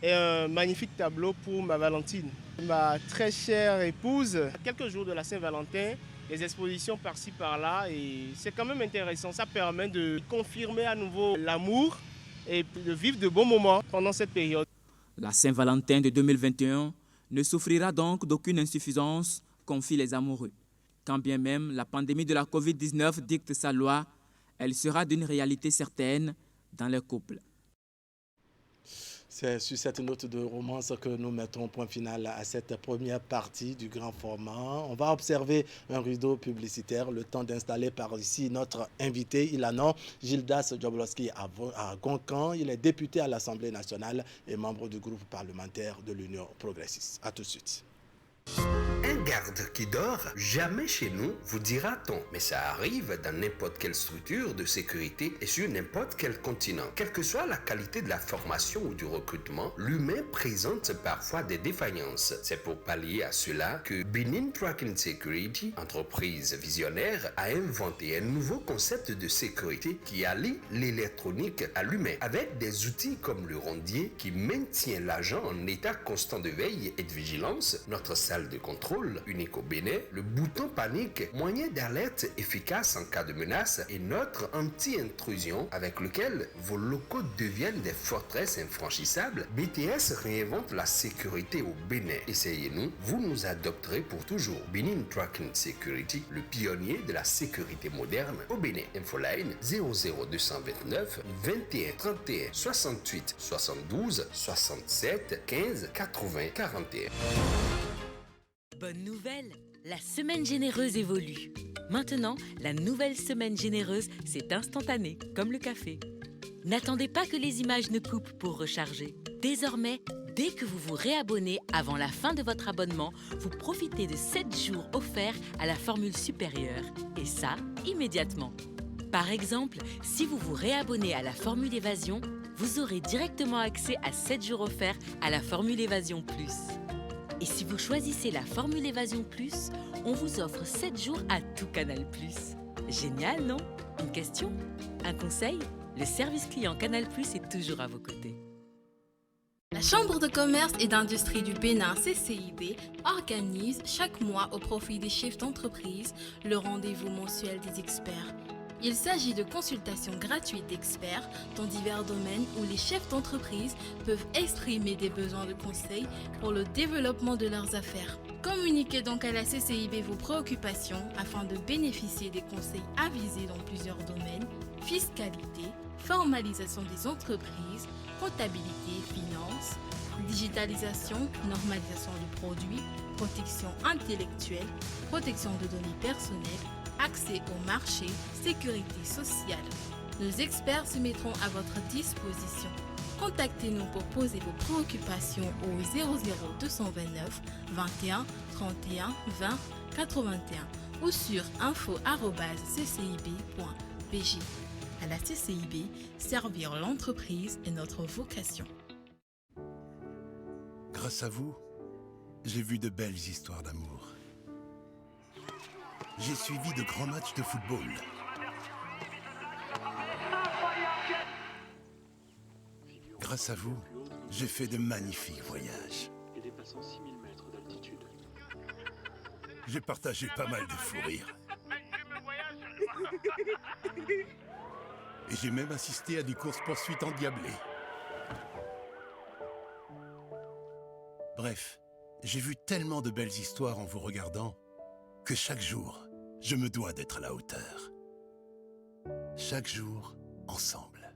et un magnifique tableau pour ma Valentine. Ma très chère épouse, quelques jours de la Saint-Valentin, des expositions par-ci par-là et c'est quand même intéressant. Ça permet de confirmer à nouveau l'amour et de vivre de bons moments pendant cette période. La Saint-Valentin de 2021 ne souffrira donc d'aucune insuffisance, confient les amoureux. Quand bien même la pandémie de la Covid-19 dicte sa loi, elle sera d'une réalité certaine dans les couples. C'est sur cette note de romance que nous mettons point final à cette première partie du grand format. On va observer un rideau publicitaire, le temps d'installer par ici notre invité. Il a nom Gildas Djoblowski à Goncan. Il est député à l'Assemblée nationale et membre du groupe parlementaire de l'Union progressiste. À tout de suite. Un garde qui dort jamais chez nous, vous dira-t-on. Mais ça arrive dans n'importe quelle structure de sécurité et sur n'importe quel continent. Quelle que soit la qualité de la formation ou du recrutement, l'humain présente parfois des défaillances. C'est pour pallier à cela que Benin Tracking Security, entreprise visionnaire, a inventé un nouveau concept de sécurité qui allie l'électronique à l'humain avec des outils comme le rondier qui maintient l'agent en état constant de veille et de vigilance, notre salle de contrôle unique au Bénin, le bouton panique, moyen d'alerte efficace en cas de menace et notre anti-intrusion avec lequel vos locaux deviennent des forteresses infranchissables. BTS réinvente la sécurité au Bénin. Essayez-nous, vous nous adopterez pour toujours. Benin Tracking Security, le pionnier de la sécurité moderne au Bénin. Infoline 00229 21 31 68 72 67 15 80 41. Bonne nouvelle, la semaine généreuse évolue. Maintenant, la nouvelle semaine généreuse, c'est instantané, comme le café. N'attendez pas que les images ne coupent pour recharger. Désormais, dès que vous vous réabonnez avant la fin de votre abonnement, vous profitez de 7 jours offerts à la formule supérieure. Et ça, immédiatement. Par exemple, si vous vous réabonnez à la formule évasion, vous aurez directement accès à 7 jours offerts à la formule évasion plus. Et si vous choisissez la formule Évasion Plus, on vous offre 7 jours à tout Canal+. Génial, non? Une question? Un conseil? Le service client Canal+ est toujours à vos côtés. La Chambre de commerce et d'industrie du Bénin, CCIB, organise chaque mois au profit des chefs d'entreprise le rendez-vous mensuel des experts. Il s'agit de consultations gratuites d'experts dans divers domaines où les chefs d'entreprise peuvent exprimer des besoins de conseils pour le développement de leurs affaires. Communiquez donc à la CCIB vos préoccupations afin de bénéficier des conseils avisés dans plusieurs domaines: fiscalité, formalisation des entreprises, comptabilité, finances, digitalisation, normalisation du produit, protection intellectuelle, protection de données personnelles, accès au marché, sécurité sociale. Nos experts se mettront à votre disposition. Contactez-nous pour poser vos préoccupations au 00229 21 31 20 81 ou sur info@ccib.pj. À la CCIB, servir l'entreprise est notre vocation. Grâce à vous, j'ai vu de belles histoires d'amour. J'ai suivi de grands matchs de football. Grâce à vous, j'ai fait de magnifiques voyages. J'ai partagé pas mal de fous rires. Et j'ai même assisté à des courses-poursuites endiablées. Bref, j'ai vu tellement de belles histoires en vous regardant que chaque jour, je me dois d'être à la hauteur. Chaque jour, ensemble.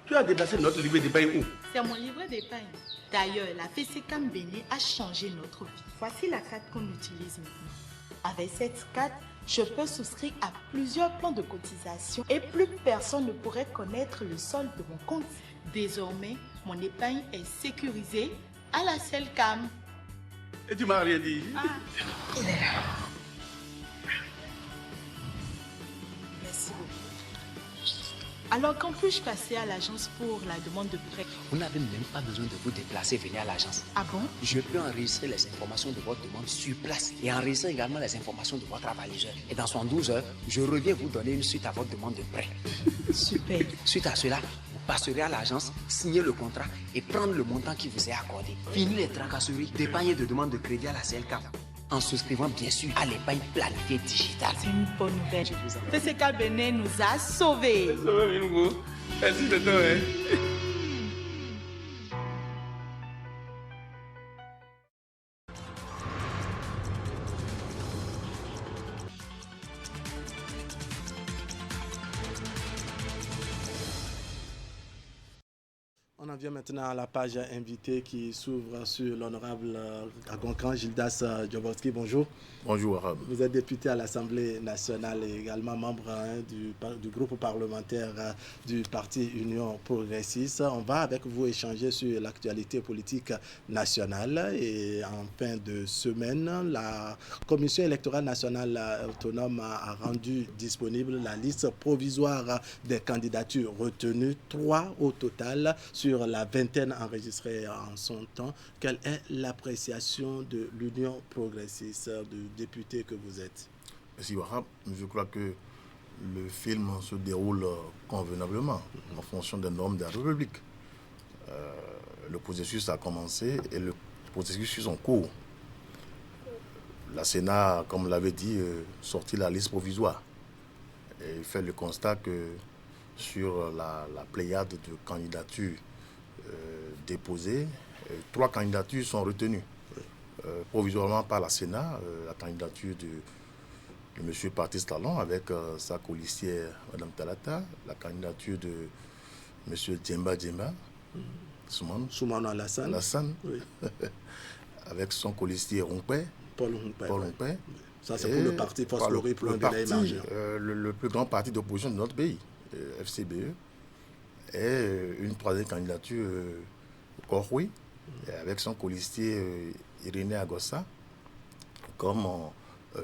Tu as déplacé notre livret d'épargne où? C'est mon livret d'épargne. D'ailleurs, la FCCAM Bénin a changé notre vie. Voici la carte qu'on utilise maintenant. Avec cette carte, je peux souscrire à plusieurs plans de cotisation et plus personne ne pourrait connaître le solde de mon compte. Désormais, mon épargne est sécurisée à la CELCAM. Et tu m'as rien dit? Il est là. Merci beaucoup. Alors, quand puis-je passer à l'agence pour la demande de prêt? Vous n'avez même pas besoin de vous déplacer, venir à l'agence. Ah bon? Je peux enregistrer les informations de votre demande sur place et enregistrer également les informations de votre avaliseur. Et dans 72 heures, je reviens vous donner une suite à votre demande de prêt. Super. Suite à cela, vous passerez à l'agence, signer le contrat et prendre le montant qui vous est accordé. Fini les tracasseries d'épargne et de demande de crédit à la CLCAM. En souscrivant bien sûr à l'épargne planifiée digitale. C'est une bonne nouvelle. FCCAM Bénin nous a sauvés. Merci de toi. On en vient maintenant à la page invitée qui s'ouvre sur l'honorable Agonkran Gildas Djoborski. Bonjour. Bonjour Arabe. Vous êtes député à l'Assemblée nationale et également membre du groupe parlementaire du parti Union progressiste. On va avec vous échanger sur l'actualité politique nationale. Et en fin de semaine, la Commission électorale nationale autonome a rendu disponible la liste provisoire des candidatures retenues, 3 au total, sur la vingtaine enregistrée en son temps. Quelle est l'appréciation de l'Union progressiste, du député que vous êtes? Merci Wahab. Je crois que le film se déroule convenablement en fonction des normes de la République. Le processus a commencé et le processus est en cours. La Sénat, comme l'avait dit, sortit la liste provisoire. Et il fait le constat que sur la pléiade de candidatures déposées, 3 candidatures sont retenues provisoirement par la Sénat. La candidature de M. Patrice Talon avec sa colistière Mme Talata, la candidature de M. Djemba Soumana Alassane, oui. avec son colistier Paul Rompé. Ça, c'est pour le parti Fosfori pour le plus grand parti d'opposition de notre pays, FCBE. Et une 3e candidature, Korhoui, avec son colistier Irénée Agossa, comme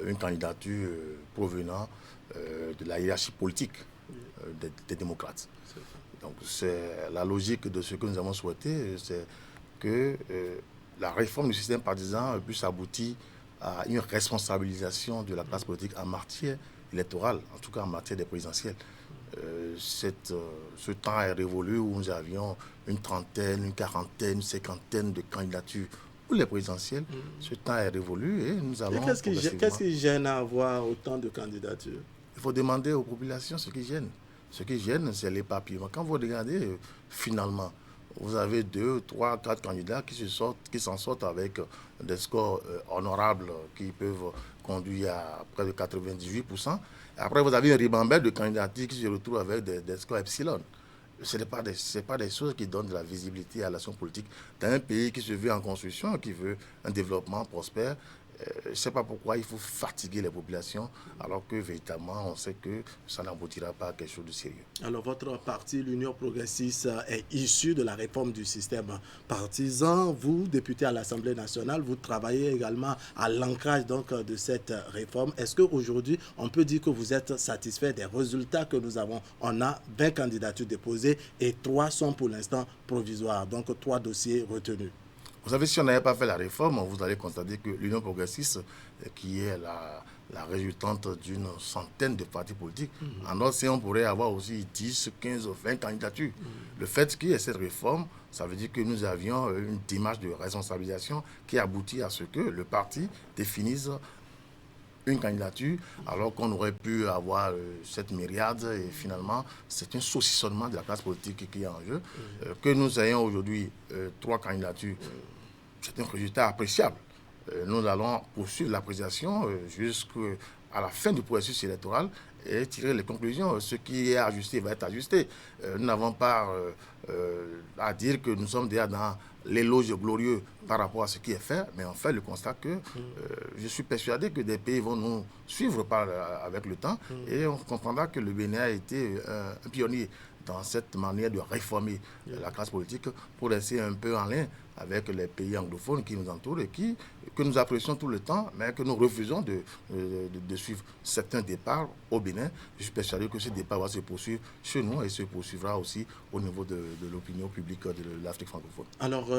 une candidature provenant de la hiérarchie politique des démocrates. Donc c'est la logique de ce que nous avons souhaité, c'est que la réforme du système partisan puisse aboutir à une responsabilisation de la classe politique en matière électorale, en tout cas en matière des présidentielles. Ce temps est révolu où nous avions une trentaine, une quarantaine, une cinquantaine de candidatures ou les présidentielles, ce temps est révolu et nous allons Qu'est-ce qui gêne à avoir autant de candidatures? Il faut demander aux populations ce qui gêne. Ce qui gêne, c'est l'éparpillement. Quand vous regardez, finalement, vous avez 2, 3, 4 candidats qui s'en sortent avec des scores honorables qui peuvent conduire à près de 98%. Après, vous avez un ribambelle de candidatures qui se retrouvent avec des scores epsilon. Ce n'est pas des choses qui donnent de la visibilité à l'action politique dans un pays qui se veut en construction, qui veut un développement prospère. Je ne sais pas pourquoi il faut fatiguer les populations alors que véritablement on sait que ça n'aboutira pas à quelque chose de sérieux. Alors votre parti, l'Union progressiste, est issu de la réforme du système partisan. Vous, député à l'Assemblée nationale, vous travaillez également à l'ancrage donc de cette réforme. Est-ce qu'aujourd'hui, on peut dire que vous êtes satisfait des résultats que nous avons? On a 20 candidatures déposées et 3 sont pour l'instant provisoires, donc 3 dossiers retenus. Vous savez, si on n'avait pas fait la réforme, vous allez constater que l'Union progressiste, qui est la résultante d'une centaine de partis politiques, en d'autres, on pourrait avoir aussi 10, 15, 20 candidatures. Le fait qu'il y ait cette réforme, ça veut dire que nous avions une démarche de responsabilisation qui aboutit à ce que le parti définisse une candidature, alors qu'on aurait pu avoir cette myriade, et finalement, c'est un saucissonnement de la classe politique qui est en jeu. Que nous ayons aujourd'hui 3 candidatures, c'est un résultat appréciable. Nous allons poursuivre l'appréciation jusqu'à la fin du processus électoral et tirer les conclusions. Ce qui est ajusté va être ajusté. Nous n'avons pas à dire que nous sommes déjà dans l'éloge glorieux par rapport à ce qui est fait, mais on fait le constat que je suis persuadé que des pays vont nous suivre avec le temps et on comprendra que le Bénin a été un pionnier dans cette manière de réformer la classe politique pour rester un peu en lien avec les pays anglophones qui nous entourent et que nous apprécions tout le temps, mais que nous refusons de suivre certains départs au Bénin. Je suis persuadé que ce départ va se poursuivre chez nous et se poursuivra aussi au niveau de l'opinion publique de l'Afrique francophone. Alors,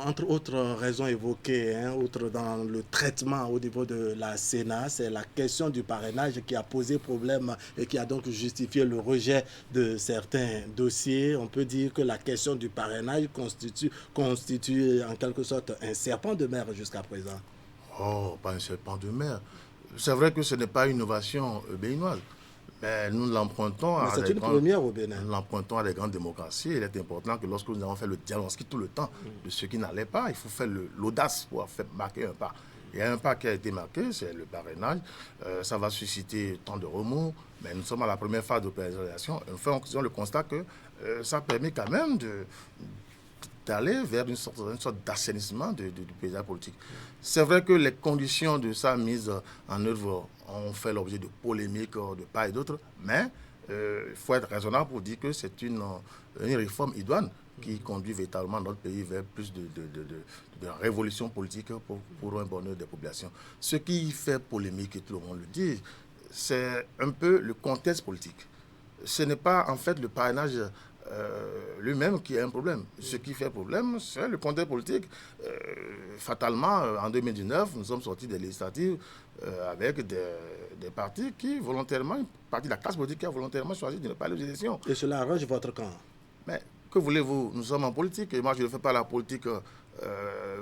entre autres raisons évoquées, outre dans le traitement au niveau de la Sénat, c'est la question du parrainage qui a posé problème et qui a donc justifié le rejet de certains dossiers. On peut dire que la question du parrainage constitue en quelque sorte un serpent de mer jusqu'à présent. Oh, pas un serpent de mer. C'est vrai que ce n'est pas une innovation béninoise, mais nous l'empruntons à c'est une première au Bénin. Nous l'empruntons à des grandes démocraties. Il est important que lorsque nous avons fait le diagnostic tout le temps de ce qui n'allait pas, il faut faire l'audace pour faire marquer un pas. Il y a un pas qui a été marqué, c'est le parrainage. Ça va susciter tant de remous, mais nous sommes à la première phase d'opérationnalisation. Faisons le constat que ça permet quand même d'aller vers une sorte d'assainissement du paysage politique. C'est vrai que les conditions de sa mise en œuvre ont fait l'objet de polémiques de part et d'autre, mais il faut être raisonnable pour dire que c'est une réforme idoine qui conduit véritablement notre pays vers plus de révolution politique pour un bonheur des populations. Ce qui fait polémique, et tout le monde le dit, c'est un peu le contexte politique. Ce n'est pas en fait le parrainage lui-même qui est un problème. Ce qui fait problème, c'est le contexte politique. Fatalement, en 2019, nous sommes sortis des législatives avec des partis qui volontairement, une partie de la classe politique qui a volontairement choisi de ne pas aller aux élections. Et cela arrange votre camp. Mais que voulez-vous? Nous sommes en politique et moi je ne fais pas la politique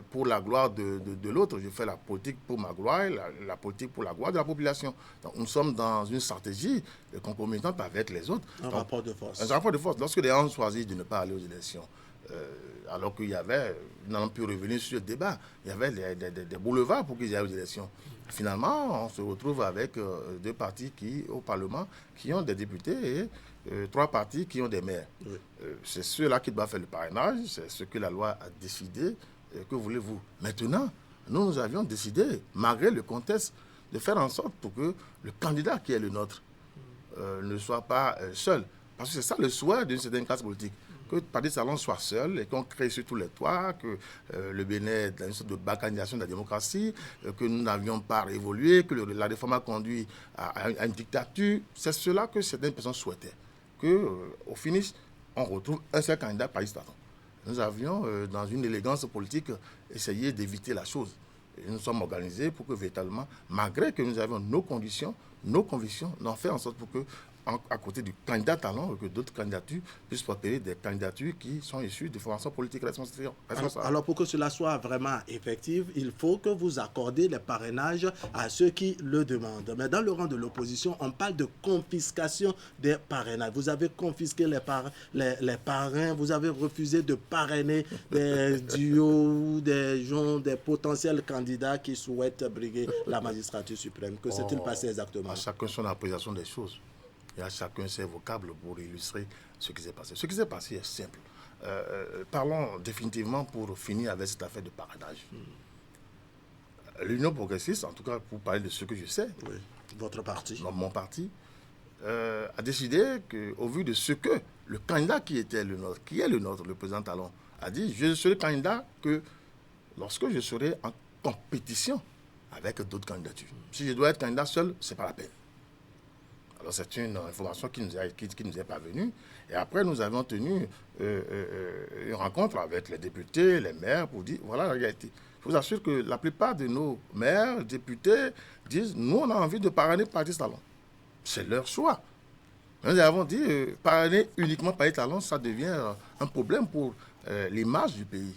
pour la gloire de l'autre. Je fais la politique pour ma gloire et la politique pour la gloire de la population. Donc, nous sommes dans une stratégie concomitante avec les autres. Un rapport de force. Un rapport de force. Lorsque les gens ont choisi de ne pas aller aux élections, alors qu'il y avait, nous n'avons pu revenir sur le débat, il y avait des boulevards pour qu'ils aillent aux élections. Finalement, on se retrouve avec 2 partis au Parlement qui ont des députés et 3 partis qui ont des maires. Oui. C'est ceux-là qui doivent faire le parrainage, c'est ce que la loi a décidé. Que voulez-vous? Maintenant, nous avions décidé, malgré le contexte, de faire en sorte pour que le candidat qui est le nôtre ne soit pas seul. Parce que c'est ça le souhait d'une certaine classe politique. Que le parti salon soit seul et qu'on crée sur tous les toits, que le Bénin est dans une sorte de balkanisation de la démocratie, que nous n'avions pas évolué, que la réforme a conduit à une dictature. C'est cela que certaines personnes souhaitaient. Qu'au finish, on retrouve un seul candidat par liste. Nous avions, dans une élégance politique, essayé d'éviter la chose. Et nous sommes organisés pour que véritablement, malgré que nous avions nos conditions, nos convictions, on fait en sorte pour que à côté du candidat talent, que d'autres candidatures puissent prospérer des candidatures qui sont issues de formations politiques responsables. Alors, pour que cela soit vraiment effectif, il faut que vous accordez les parrainages à ceux qui le demandent. Mais dans le rang de l'opposition, on parle de confiscation des parrainages. Vous avez confisqué les parrains, vous avez refusé de parrainer des duos, des gens, des potentiels candidats qui souhaitent briguer la magistrature suprême. Que s'est-il passé exactement? À chacun son appréciation des choses. Et à chacun ses vocables pour illustrer ce qui s'est passé. Ce qui s'est passé est simple. Parlons définitivement pour finir avec cette affaire de parrainage. L'Union progressiste, en tout cas pour parler de ce que je sais, votre parti, mon parti, a décidé qu'au vu de ce que le candidat qui est le nôtre, le président Talon, a dit, je serai candidat que lorsque je serai en compétition avec d'autres candidatures. Si je dois être candidat seul, ce n'est pas la peine. Alors c'est une information qui nous est parvenue. Et après, nous avons tenu une rencontre avec les députés, les maires, pour dire, voilà la réalité. Je vous assure que la plupart de nos maires, députés, disent, nous, on a envie de parrainer Patrice Talon. C'est leur choix. Nous avons dit, parrainer uniquement Patrice Talon, ça devient un problème pour l'image du pays.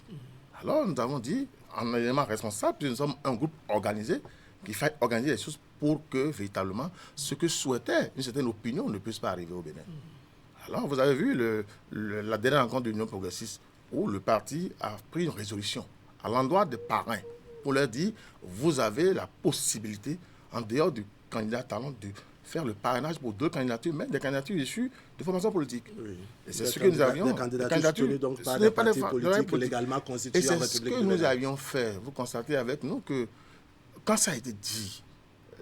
Alors, nous avons dit, en élément responsable, nous sommes un groupe organisé, qu'il faille organiser les choses pour que, véritablement, ce que souhaitait une certaine opinion ne puisse pas arriver au Bénin. Alors, vous avez vu la dernière rencontre de l'Union progressiste où le parti a pris une résolution à l'endroit des parrains pour leur dire, vous avez la possibilité, en dehors du candidat Talon, de faire le parrainage pour deux candidatures, même des candidatures issues de formation politique. Oui. Et c'est ce que nous avions. Des candidatures donc pas des partis politiques légalement constitués. Et c'est ce que nous avions fait. Vous constatez avec nous que quand ça a été dit,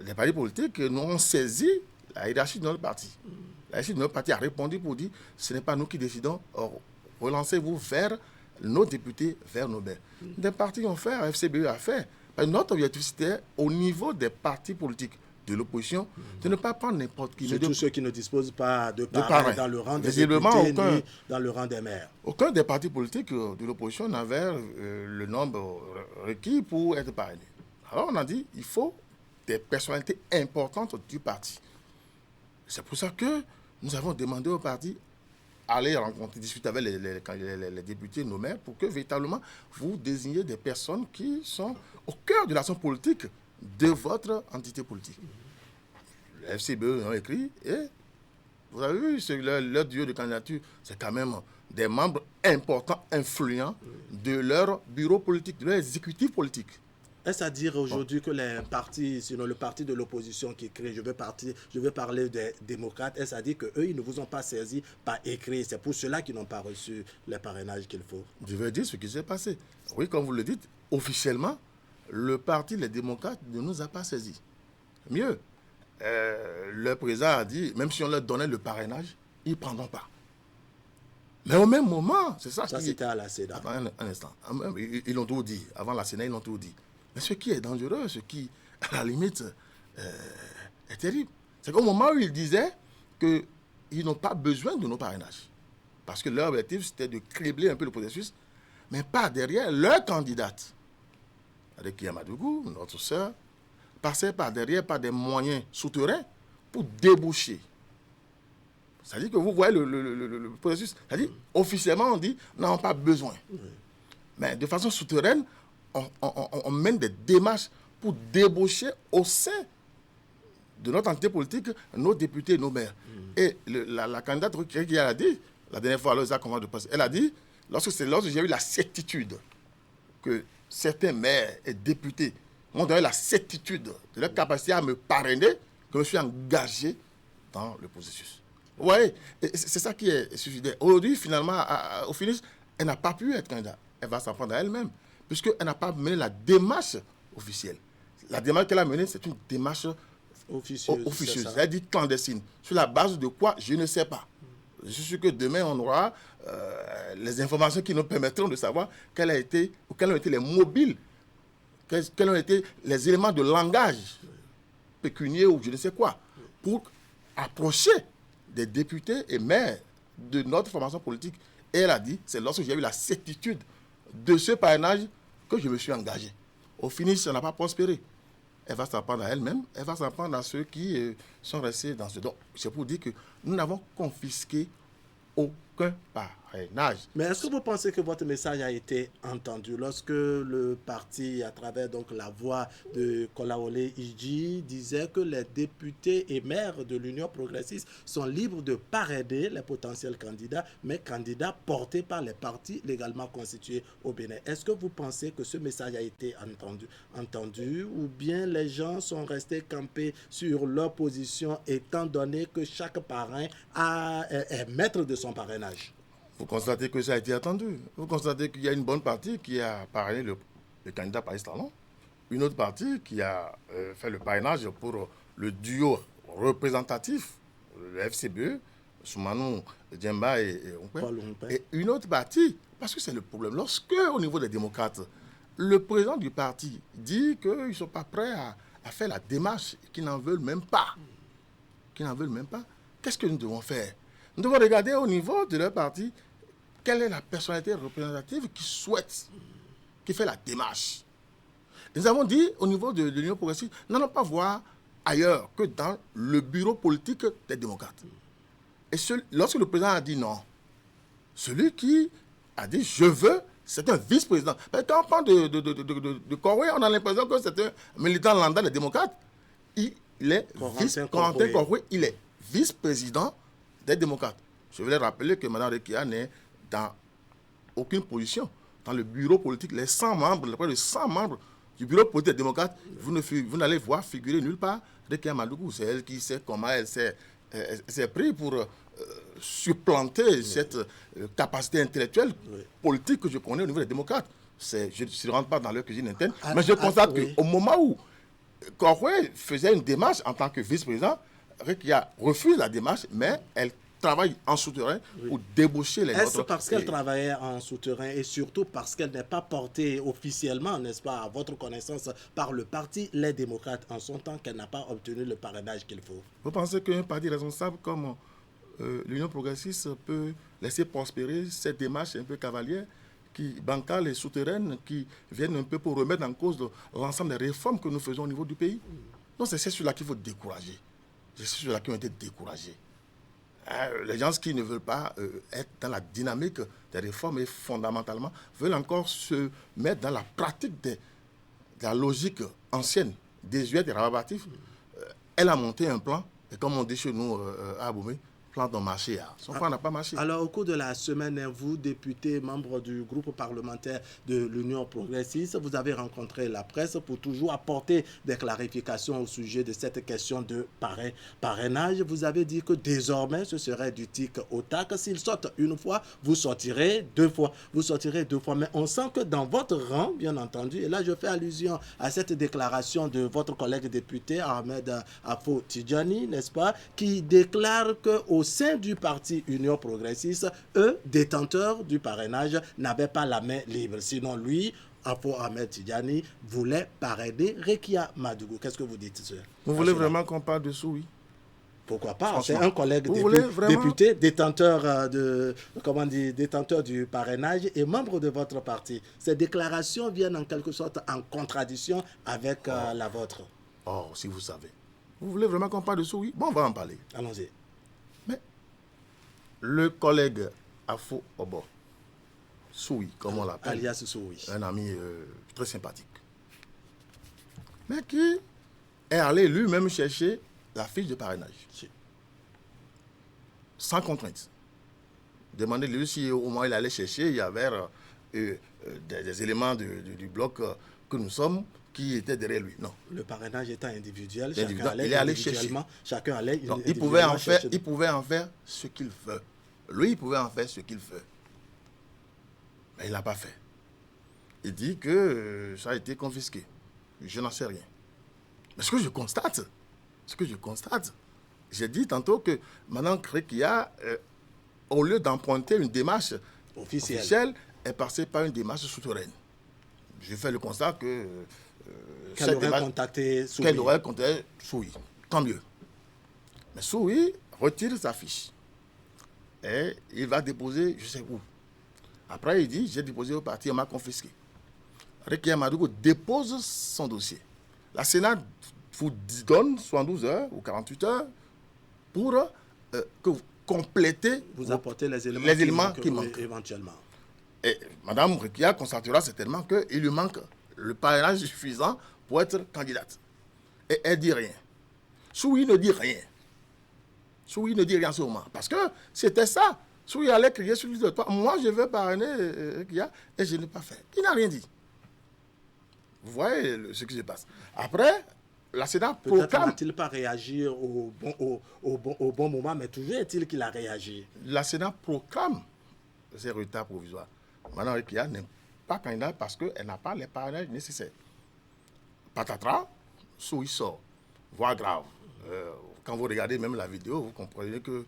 les partis politiques nous ont saisi la hiérarchie de notre parti. La hiérarchie de notre parti a répondu pour dire, ce n'est pas nous qui décidons, relancez-vous vers nos députés, vers nos maires. Des partis ont fait, FCBE a fait. Notre objectif, c'était au niveau des partis politiques de l'opposition, de ne pas prendre n'importe qui. Surtout ceux qui ne disposent pas de parrain dans le rang des députés ni dans le rang des maires. Aucun des partis politiques de l'opposition n'avait le nombre requis pour être parrainé. Alors on a dit, il faut des personnalités importantes du parti. C'est pour ça que nous avons demandé au parti aller rencontrer, discuter avec les députés, nos maires, pour que véritablement vous désigniez des personnes qui sont au cœur de l'action politique de votre entité politique. Le FCBE ont écrit et vous avez vu, leur duo de candidature, c'est quand même des membres importants, influents de leur bureau politique, de leur exécutif politique. Est-ce à dire aujourd'hui que les partis, sinon le parti de l'opposition qui crée, je veux parler des démocrates, est-ce à dire qu'eux, ils ne vous ont pas saisi par écrit? C'est pour cela qu'ils n'ont pas reçu les parrainages qu'il faut. Je vais dire ce qui s'est passé. Oui, comme vous le dites, officiellement, le parti, les démocrates, ne nous a pas saisi. Mieux, le président a dit, même si on leur donnait le parrainage, ils ne prendront pas. Mais au même moment, c'est ça. Ça, c'était à la CEDA. Attends un instant. Ils l'ont tout dit. Avant la CEDA, ils l'ont tout dit. Mais ce qui est dangereux, ce qui, à la limite, est terrible, c'est qu'au moment où ils disaient qu'ils n'ont pas besoin de nos parrainages, parce que leur objectif, c'était de cribler un peu le processus, mais pas derrière leur candidate, avec Yamadougou, notre sœur, passait par derrière par des moyens souterrains pour déboucher. C'est-à-dire que vous voyez le processus. C'est-à-dire, officiellement, on dit, n'en pas besoin. Mais de façon souterraine, on mène des démarches pour débaucher au sein de notre entité politique nos députés, nos maires. Et la candidate qui a dit, la dernière fois, elle a dit, lorsque j'ai eu la certitude que certains maires et députés m'ont donné la certitude de leur capacité à me parrainer, que je me suis engagé dans le processus. Vous voyez, c'est ça qui est suicidaire. Aujourd'hui, finalement, au finish, elle n'a pas pu être candidate. Elle va s'en prendre à elle-même, puisqu'elle n'a pas mené la démarche officielle. La démarche qu'elle a menée, c'est une démarche officieuse. Elle dit clandestine. Sur la base de quoi, je ne sais pas. Je suis sûr que demain, on aura les informations qui nous permettront de savoir quels ont été les mobiles, quels ont été les éléments de langage pécunier ou je ne sais quoi, pour approcher des députés et maires de notre formation politique. Et elle a dit, c'est lorsque j'ai eu la certitude de ce parrainage que je me suis engagé. Au finish, ça n'a pas prospéré. elle va s'en prendre à elle-même, elle va s'en prendre à ceux qui sont restés dans ce... Donc, c'est pour dire que nous n'avons confisqué aucun parrainage. Mais est-ce que vous pensez que votre message a été entendu lorsque le parti, à travers donc la voix de Kolaole Iji, disait que les députés et maires de l'Union progressiste sont libres de parrainer les potentiels candidats, mais candidats portés par les partis légalement constitués au Bénin? Est-ce que vous pensez que ce message a été entendu ou bien les gens sont restés campés sur leur position étant donné que chaque parrain est maître de son parrainage? Vous constatez que ça a été attendu. Vous constatez qu'il y a une bonne partie qui a parrainé le candidat Paris Talon, une autre partie qui a fait le parrainage pour le duo représentatif, le FCBE, Soumanou Djemba et une autre partie, parce que c'est le problème. Lorsque, au niveau des démocrates, le président du parti dit qu'ils ne sont pas prêts à faire la démarche, qu'ils n'en veulent même pas, qu'est-ce que nous devons faire? Nous devons regarder au niveau de leur parti quelle est la personnalité représentative qui souhaite, qui fait la démarche. Nous avons dit au niveau de l'Union progressiste, n'allons pas voir ailleurs que dans le bureau politique des démocrates. Et lorsque le président a dit non, celui qui a dit je veux, c'est un vice-président. Mais quand on parle de Corée, on a l'impression que c'est un militant lambda des démocrates. Il est Corentin Corée, il est vice-président des démocrates. Je voulais rappeler que Mme Rekia n'est dans aucune position. Dans le bureau politique, les 100 membres, près de 100 membres du bureau politique des démocrates, vous n'allez voir figurer nulle part Rekia Madougou. C'est elle qui sait comment elle s'est pris pour supplanter cette capacité intellectuelle politique que je connais au niveau des démocrates. Je ne rentre pas dans leur cuisine interne, mais je constate qu'au moment où Corée faisait une démarche en tant que vice-président, Rekia refuse la démarche, mais elle travaille en souterrain pour débaucher les autres. Est-ce parce qu'elle travaillait en souterrain et surtout parce qu'elle n'est pas portée officiellement, n'est-ce pas, à votre connaissance, par le parti Les Démocrates en son temps qu'elle n'a pas obtenu le parrainage qu'il faut? Vous pensez qu'un parti responsable comme l'Union progressiste peut laisser prospérer cette démarche un peu cavalière, bancale et souterraine, qui viennent un peu pour remettre en cause l'ensemble des réformes que nous faisons au niveau du pays? Non, c'est ceux-là qu'il faut décourager. C'est ceux-là qui ont été découragés. Les gens qui ne veulent pas être dans la dynamique des réformes et fondamentalement veulent encore se mettre dans la pratique de la logique ancienne, désuète et rabative. Elle a monté un plan, et comme on dit chez nous à Aboumé, plan de marché. Son plan n'a pas marché. Alors, au cours de la semaine, vous, députés, membres du groupe parlementaire de l'Union progressiste, vous avez rencontré la presse pour toujours apporter des clarifications au sujet de cette question de parrainage. Vous avez dit que désormais, ce serait du tic au tac. S'il saute une fois, vous sortirez deux fois. Vous sortirez deux fois. Mais on sent que dans votre rang, bien entendu, et là, je fais allusion à cette déclaration de votre collègue député, Ahmed Afo Tidjani, n'est-ce pas, qui déclare qu'au sein du parti Union progressiste, eux, détenteurs du parrainage, n'avaient pas la main libre. Sinon, lui, Afo Ahmed Tidjani, voulait parrainer Rekia Madougou. Qu'est-ce que vous dites, sir? Vous voulez vraiment qu'on parle de Soui? Pourquoi pas? C'est un collègue député, détenteur détenteur du parrainage et membre de votre parti. Ces déclarations viennent en quelque sorte en contradiction avec la vôtre. Oh, si vous savez. Vous voulez vraiment qu'on parle de Soui? Bon, on va en parler. Allons-y. Mais le collègue Afo Obo, Soui, comme on l'appelle, alias Soui, un ami très sympathique, mais qui est allé lui-même chercher la fiche de parrainage. Sans contrainte. Demandez-lui si au moins il allait chercher, il y avait des éléments du bloc que nous sommes qui étaient derrière lui. Non. Le parrainage étant individuel, chacun allait chercher. Chacun allait donc, il pouvait en faire ce qu'il veut. Lui, il pouvait en faire ce qu'il veut. Mais il ne l'a pas fait. Il dit que ça a été confisqué. Je n'en sais rien. Mais ce que je constate, j'ai dit tantôt que Mme Rekia, au lieu d'emprunter une démarche officielle, est passée par une démarche souterraine. J'ai fait le constat que qu'elle aurait contacté Soui. Tant mieux. Mais Soui retire sa fiche. Et il va déposer, je sais où. Après, il dit, j'ai déposé au parti, on m'a confisqué. Rekia Madougou dépose son dossier. La Sénat vous donne 72 heures ou 48 heures pour que vous complétez, vous apportez les éléments qui manquent éventuellement. Et Mme Rekia constatera certainement qu'il lui manque le parrainage suffisant pour être candidate. Et elle ne dit rien. Soui ne dit rien. Soui ne dit rien en ce moment. Parce que c'était ça. Soui allait crier sur lui de toi. Moi, je veux parrainer Rekia et je n'ai pas fait. Il n'a rien dit. Vous voyez ce qui se passe. Après, la Sénat proclame... Peut-être n'a-t-il pas réagi au bon moment, mais toujours est-il qu'il a réagi. La Sénat proclame ces retards provisoires. Mme Rekia n'est pas candidate parce qu'elle n'a pas les parrainages nécessaires. Patatras, Soui sort. Voix grave. Quand vous regardez même la vidéo, vous comprenez que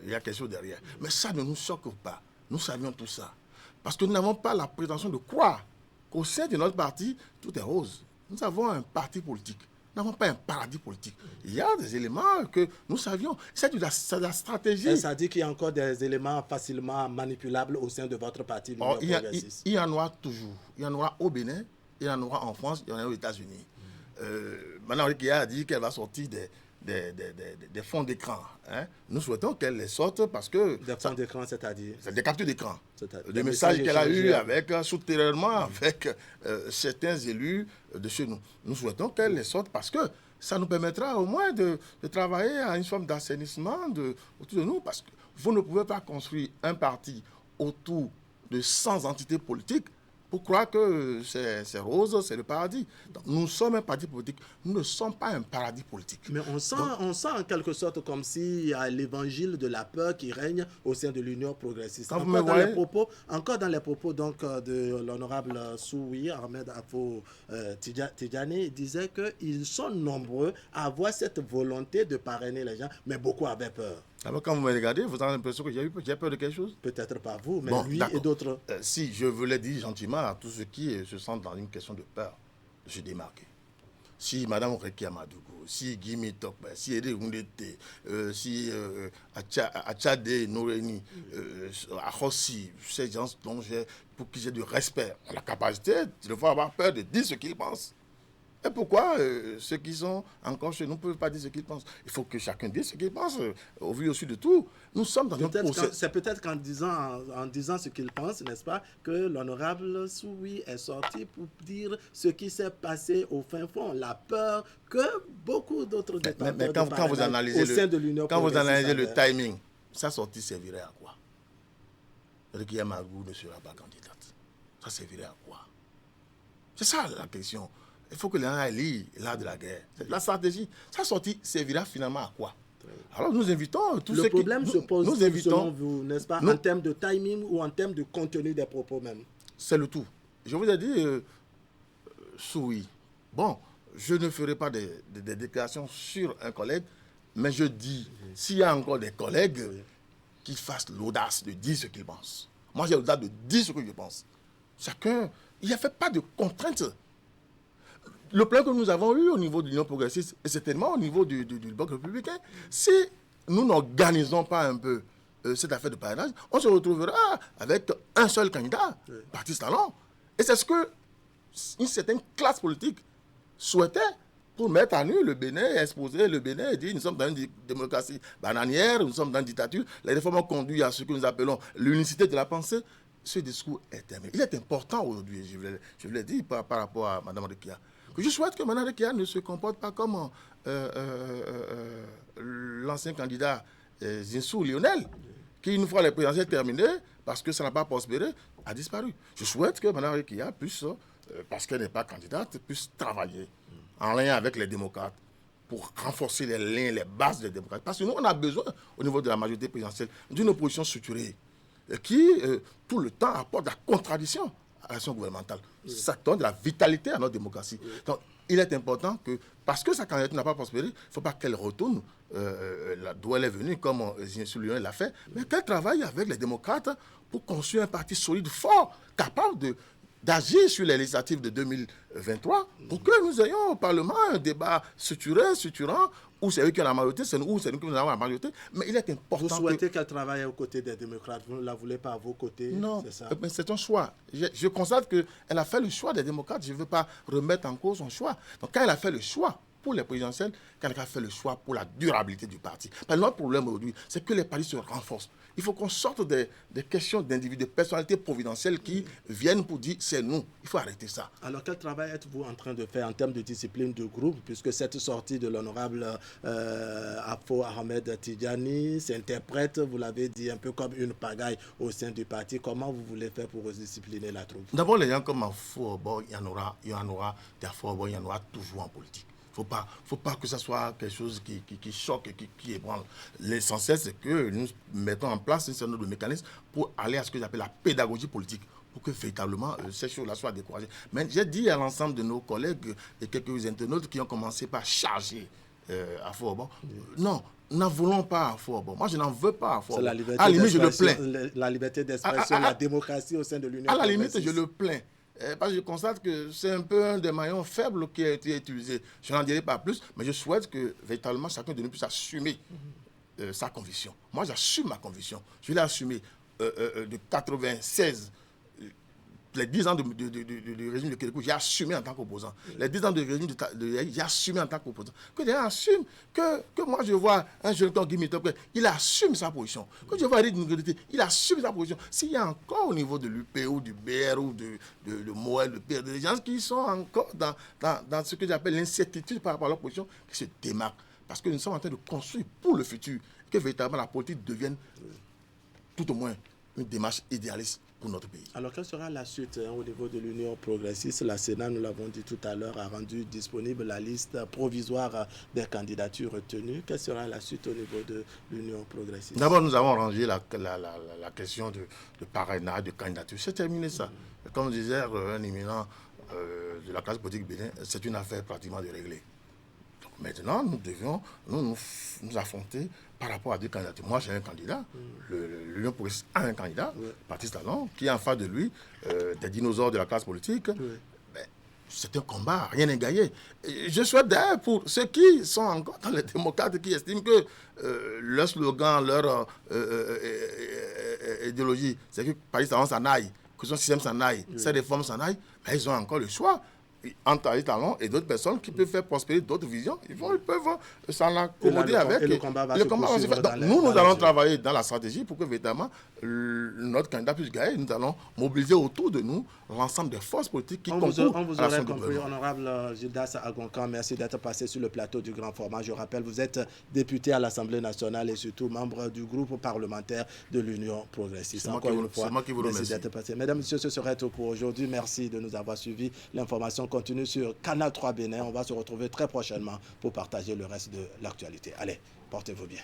il y a quelque chose derrière. Mais ça ne nous choque pas. Nous savions tout ça. Parce que nous n'avons pas la prétention de croire qu'au sein de notre parti, tout est rose. Nous avons un parti politique. Nous n'avons pas un paradis politique. Il y a des éléments que nous savions. C'est de la stratégie. Et ça dit qu'il y a encore des éléments facilement manipulables au sein de votre parti. Il y en aura toujours. Il y en aura au Bénin, il y en aura en France, il y en aura aux États-Unis. Mme Rekia a dit qu'elle va sortir des fonds d'écran. Hein. Nous souhaitons qu'elle les sorte parce que... Des fonds d'écran, c'est-à-dire? C'est des captures d'écran. Des messages qu'elle a eus souterrainement avec certains élus de chez nous. Nous souhaitons qu'elle les sorte parce que ça nous permettra au moins de travailler à une forme d'assainissement autour de nous. Parce que vous ne pouvez pas construire un parti autour de 100 entités politiques pour croire que c'est rose, c'est le paradis. Donc, nous sommes un parti politique, nous ne sommes pas un paradis politique. Mais on sent en quelque sorte comme s'il y a l'évangile de la peur qui règne au sein de l'Union progressiste. Encore dans les propos donc, de l'honorable Soui Ahmed Afo Tidjani, il disait qu'ils sont nombreux à avoir cette volonté de parrainer les gens, mais beaucoup avaient peur. Alors quand vous me regardez, vous avez l'impression que j'ai peur de quelque chose? Peut-être pas vous, mais lui et d'autres. Si je voulais dire gentiment à tous ceux qui se sentent dans une question de peur de se démarquer. Si Mme Rekia Madougou, si Guy Mitokbe, si Ede Oundete, si Achade Noureni, Ahossi, ces gens pour qui j'ai du respect, la capacité de pouvoir avoir peur de dire ce qu'ils pensent. Et pourquoi ceux qui sont encore chez nous ne peuvent pas dire ce qu'ils pensent? Il faut que chacun dise ce qu'il pense, au vu aussi de tout. Nous sommes dans c'est peut-être qu'en disant ce qu'il pense, n'est-ce pas, que l'honorable Soui est sorti pour dire ce qui s'est passé au fin fond, la peur que beaucoup d'autres détenteurs quand vous analysez vous analysez le timing, sa sortie servirait à quoi? Rekia Magou ne sera pas candidate. Ça servirait à quoi? C'est ça la question. Il faut que les gens lisent l'art de la guerre. La stratégie, sa sortie servira finalement à quoi? Alors nous invitons tous ceux qui... Le problème se pose selon vous, n'est-ce pas, en termes de timing ou en termes de contenu des propos même? C'est le tout. Je vous ai dit, Soui, bon, je ne ferai pas des déclarations sur un collègue, mais je dis, s'il y a encore des collègues qui fassent l'audace de dire ce qu'ils pensent. Moi, j'ai l'audace de dire ce que je pense. Chacun, il n'y a pas de contraintes. Le plan que nous avons eu au niveau de l'Union progressiste, et certainement au niveau du Bloc républicain, si nous n'organisons pas un peu cette affaire de parrainage, on se retrouvera avec un seul candidat, Baptiste Talon. Et c'est ce que une certaine classe politique souhaitait pour mettre à nu le Bénin, exposer le Bénin et dire nous sommes dans une démocratie bananière, nous sommes dans une dictature. Les réformes ont conduit à ce que nous appelons l'unicité de la pensée. Ce discours est terminé. Il est important aujourd'hui, je l'ai dit par rapport à Mme Rekia. Je souhaite que Mme Rekia ne se comporte pas comme l'ancien candidat Zinsou Lionel, qui, une fois les présidentielles terminées, parce que ça n'a pas prospéré, a disparu. Je souhaite que Mme Rekia puisse, parce qu'elle n'est pas candidate, puisse travailler en lien avec les démocrates pour renforcer les liens, les bases des démocrates. Parce que nous, on a besoin, au niveau de la majorité présidentielle, d'une opposition structurée qui, tout le temps, apporte la contradiction à l'action gouvernementale. Ça donne de la vitalité à notre démocratie. Donc, il est important que, parce que sa candidature n'a pas prospéré, il ne faut pas qu'elle retourne d'où elle est venue, comme Zinsou Lionel l'a fait, mais qu'elle travaille avec les démocrates pour construire un parti solide, fort, capable d'agir sur les législatives de 2023, pour que nous ayons au Parlement un débat structurant, ou c'est eux qui ont la majorité, c'est nous, ou c'est nous qui avons la majorité. Mais il est important. Vous souhaitez qu'elle travaille aux côtés des démocrates, vous ne la voulez pas à vos côtés? Non, c'est ça? Mais c'est un choix. Je constate qu'elle a fait le choix des démocrates. Je ne veux pas remettre en cause son choix. Donc quand elle a fait le choix pour les présidentielles, quelqu'un a fait le choix pour la durabilité du parti. Parce que notre problème aujourd'hui, c'est que les partis se renforcent. Il faut qu'on sorte des questions d'individus, de personnalités providentielles qui viennent pour dire c'est nous. Il faut arrêter ça. Alors quel travail êtes-vous en train de faire en termes de discipline de groupe, puisque cette sortie de l'honorable Afo Ahmed Tidjani s'interprète, vous l'avez dit, un peu comme une pagaille au sein du parti. Comment vous voulez faire pour discipliner la troupe? D'abord, les gens comme Afo, il y en aura des Afo, il y en aura toujours en politique. Faut pas que ce soit quelque chose qui choque et qui ébranle. L'essentiel, c'est que nous mettons en place un certain nombre de mécanismes pour aller à ce que j'appelle la pédagogie politique, pour que véritablement ces choses-là soient découragées. Mais j'ai dit à l'ensemble de nos collègues et quelques internautes qui ont commencé par charger Afo, non, nous n'en voulons pas Afo. Moi, je n'en veux pas Afo. C'est la liberté à la limite, je le plains. La liberté d'expression, la démocratie au sein de l'Union. À la limite, je le plains. Parce que je constate que c'est un peu un des maillons faibles qui a été utilisé. Je n'en dirai pas plus, mais je souhaite que véritablement chacun de nous puisse assumer sa conviction. Moi, j'assume ma conviction. Je l'ai assumé de 96, les 10 ans du régime de Kérékou, j'ai assumé en tant qu'opposant. Les 10 ans du régime de j'ai assumé en tant qu'opposant. Que les gens assument que moi je vois un jeune comme Guy Mitop, il assume sa position. Que je vois Eric Nugolité, il assume sa position. S'il y a encore au niveau de l'UP ou du BR ou de Moël, de PR, des gens qui sont encore dans ce que j'appelle l'incertitude par rapport à leur position, qui se démarquent. Parce que nous sommes en train de construire pour le futur, que véritablement la politique devienne tout au moins une démarche idéaliste pour notre pays. Alors, quelle sera la suite au niveau de l'Union progressiste? La Sénat, nous l'avons dit tout à l'heure, a rendu disponible la liste provisoire des candidatures retenues. Quelle sera la suite au niveau de l'Union progressiste? D'abord, nous avons rangé la question de parrainage, de candidature. C'est terminé ça. Comme disait un éminent de la classe politique bénin, c'est une affaire pratiquement déréglée. Donc maintenant, nous devions nous affronter par rapport à des candidatures. Moi, j'ai un candidat, l'Union progressiste a un candidat, Patrice Talon, qui est en face de lui des dinosaures de la classe politique. C'est un combat, rien n'est gagné. Je souhaite d'ailleurs pour ceux qui sont encore dans les démocrates, qui estiment que leur slogan, leur idéologie, c'est que Patrice Talon s'en aille, que son système s'en aille, ses réformes s'en aillent, mais ils ont encore le choix. Entre Patrice Talon et d'autres personnes qui peuvent faire prospérer d'autres visions, ils peuvent s'en accommoder avec. Et le combat va se poursuivre. Donc, nous allons travailler dans la stratégie pour que, véritablement, notre candidat puisse gagner. Nous allons mobiliser autour de nous l'ensemble des forces politiques qui concourent on vous à la aurait compris, honorable Gildas Agoncan, merci d'être passé sur le plateau du grand format. Je rappelle, vous êtes député à l'Assemblée nationale et surtout membre du groupe parlementaire de l'Union progressiste. Encore une fois, merci d'être passé. Mesdames, Messieurs, ce serait tout pour aujourd'hui. Merci de nous avoir suivis. L'information continue sur Canal 3 Bénin. On va se retrouver très prochainement pour partager le reste de l'actualité. Allez, portez-vous bien.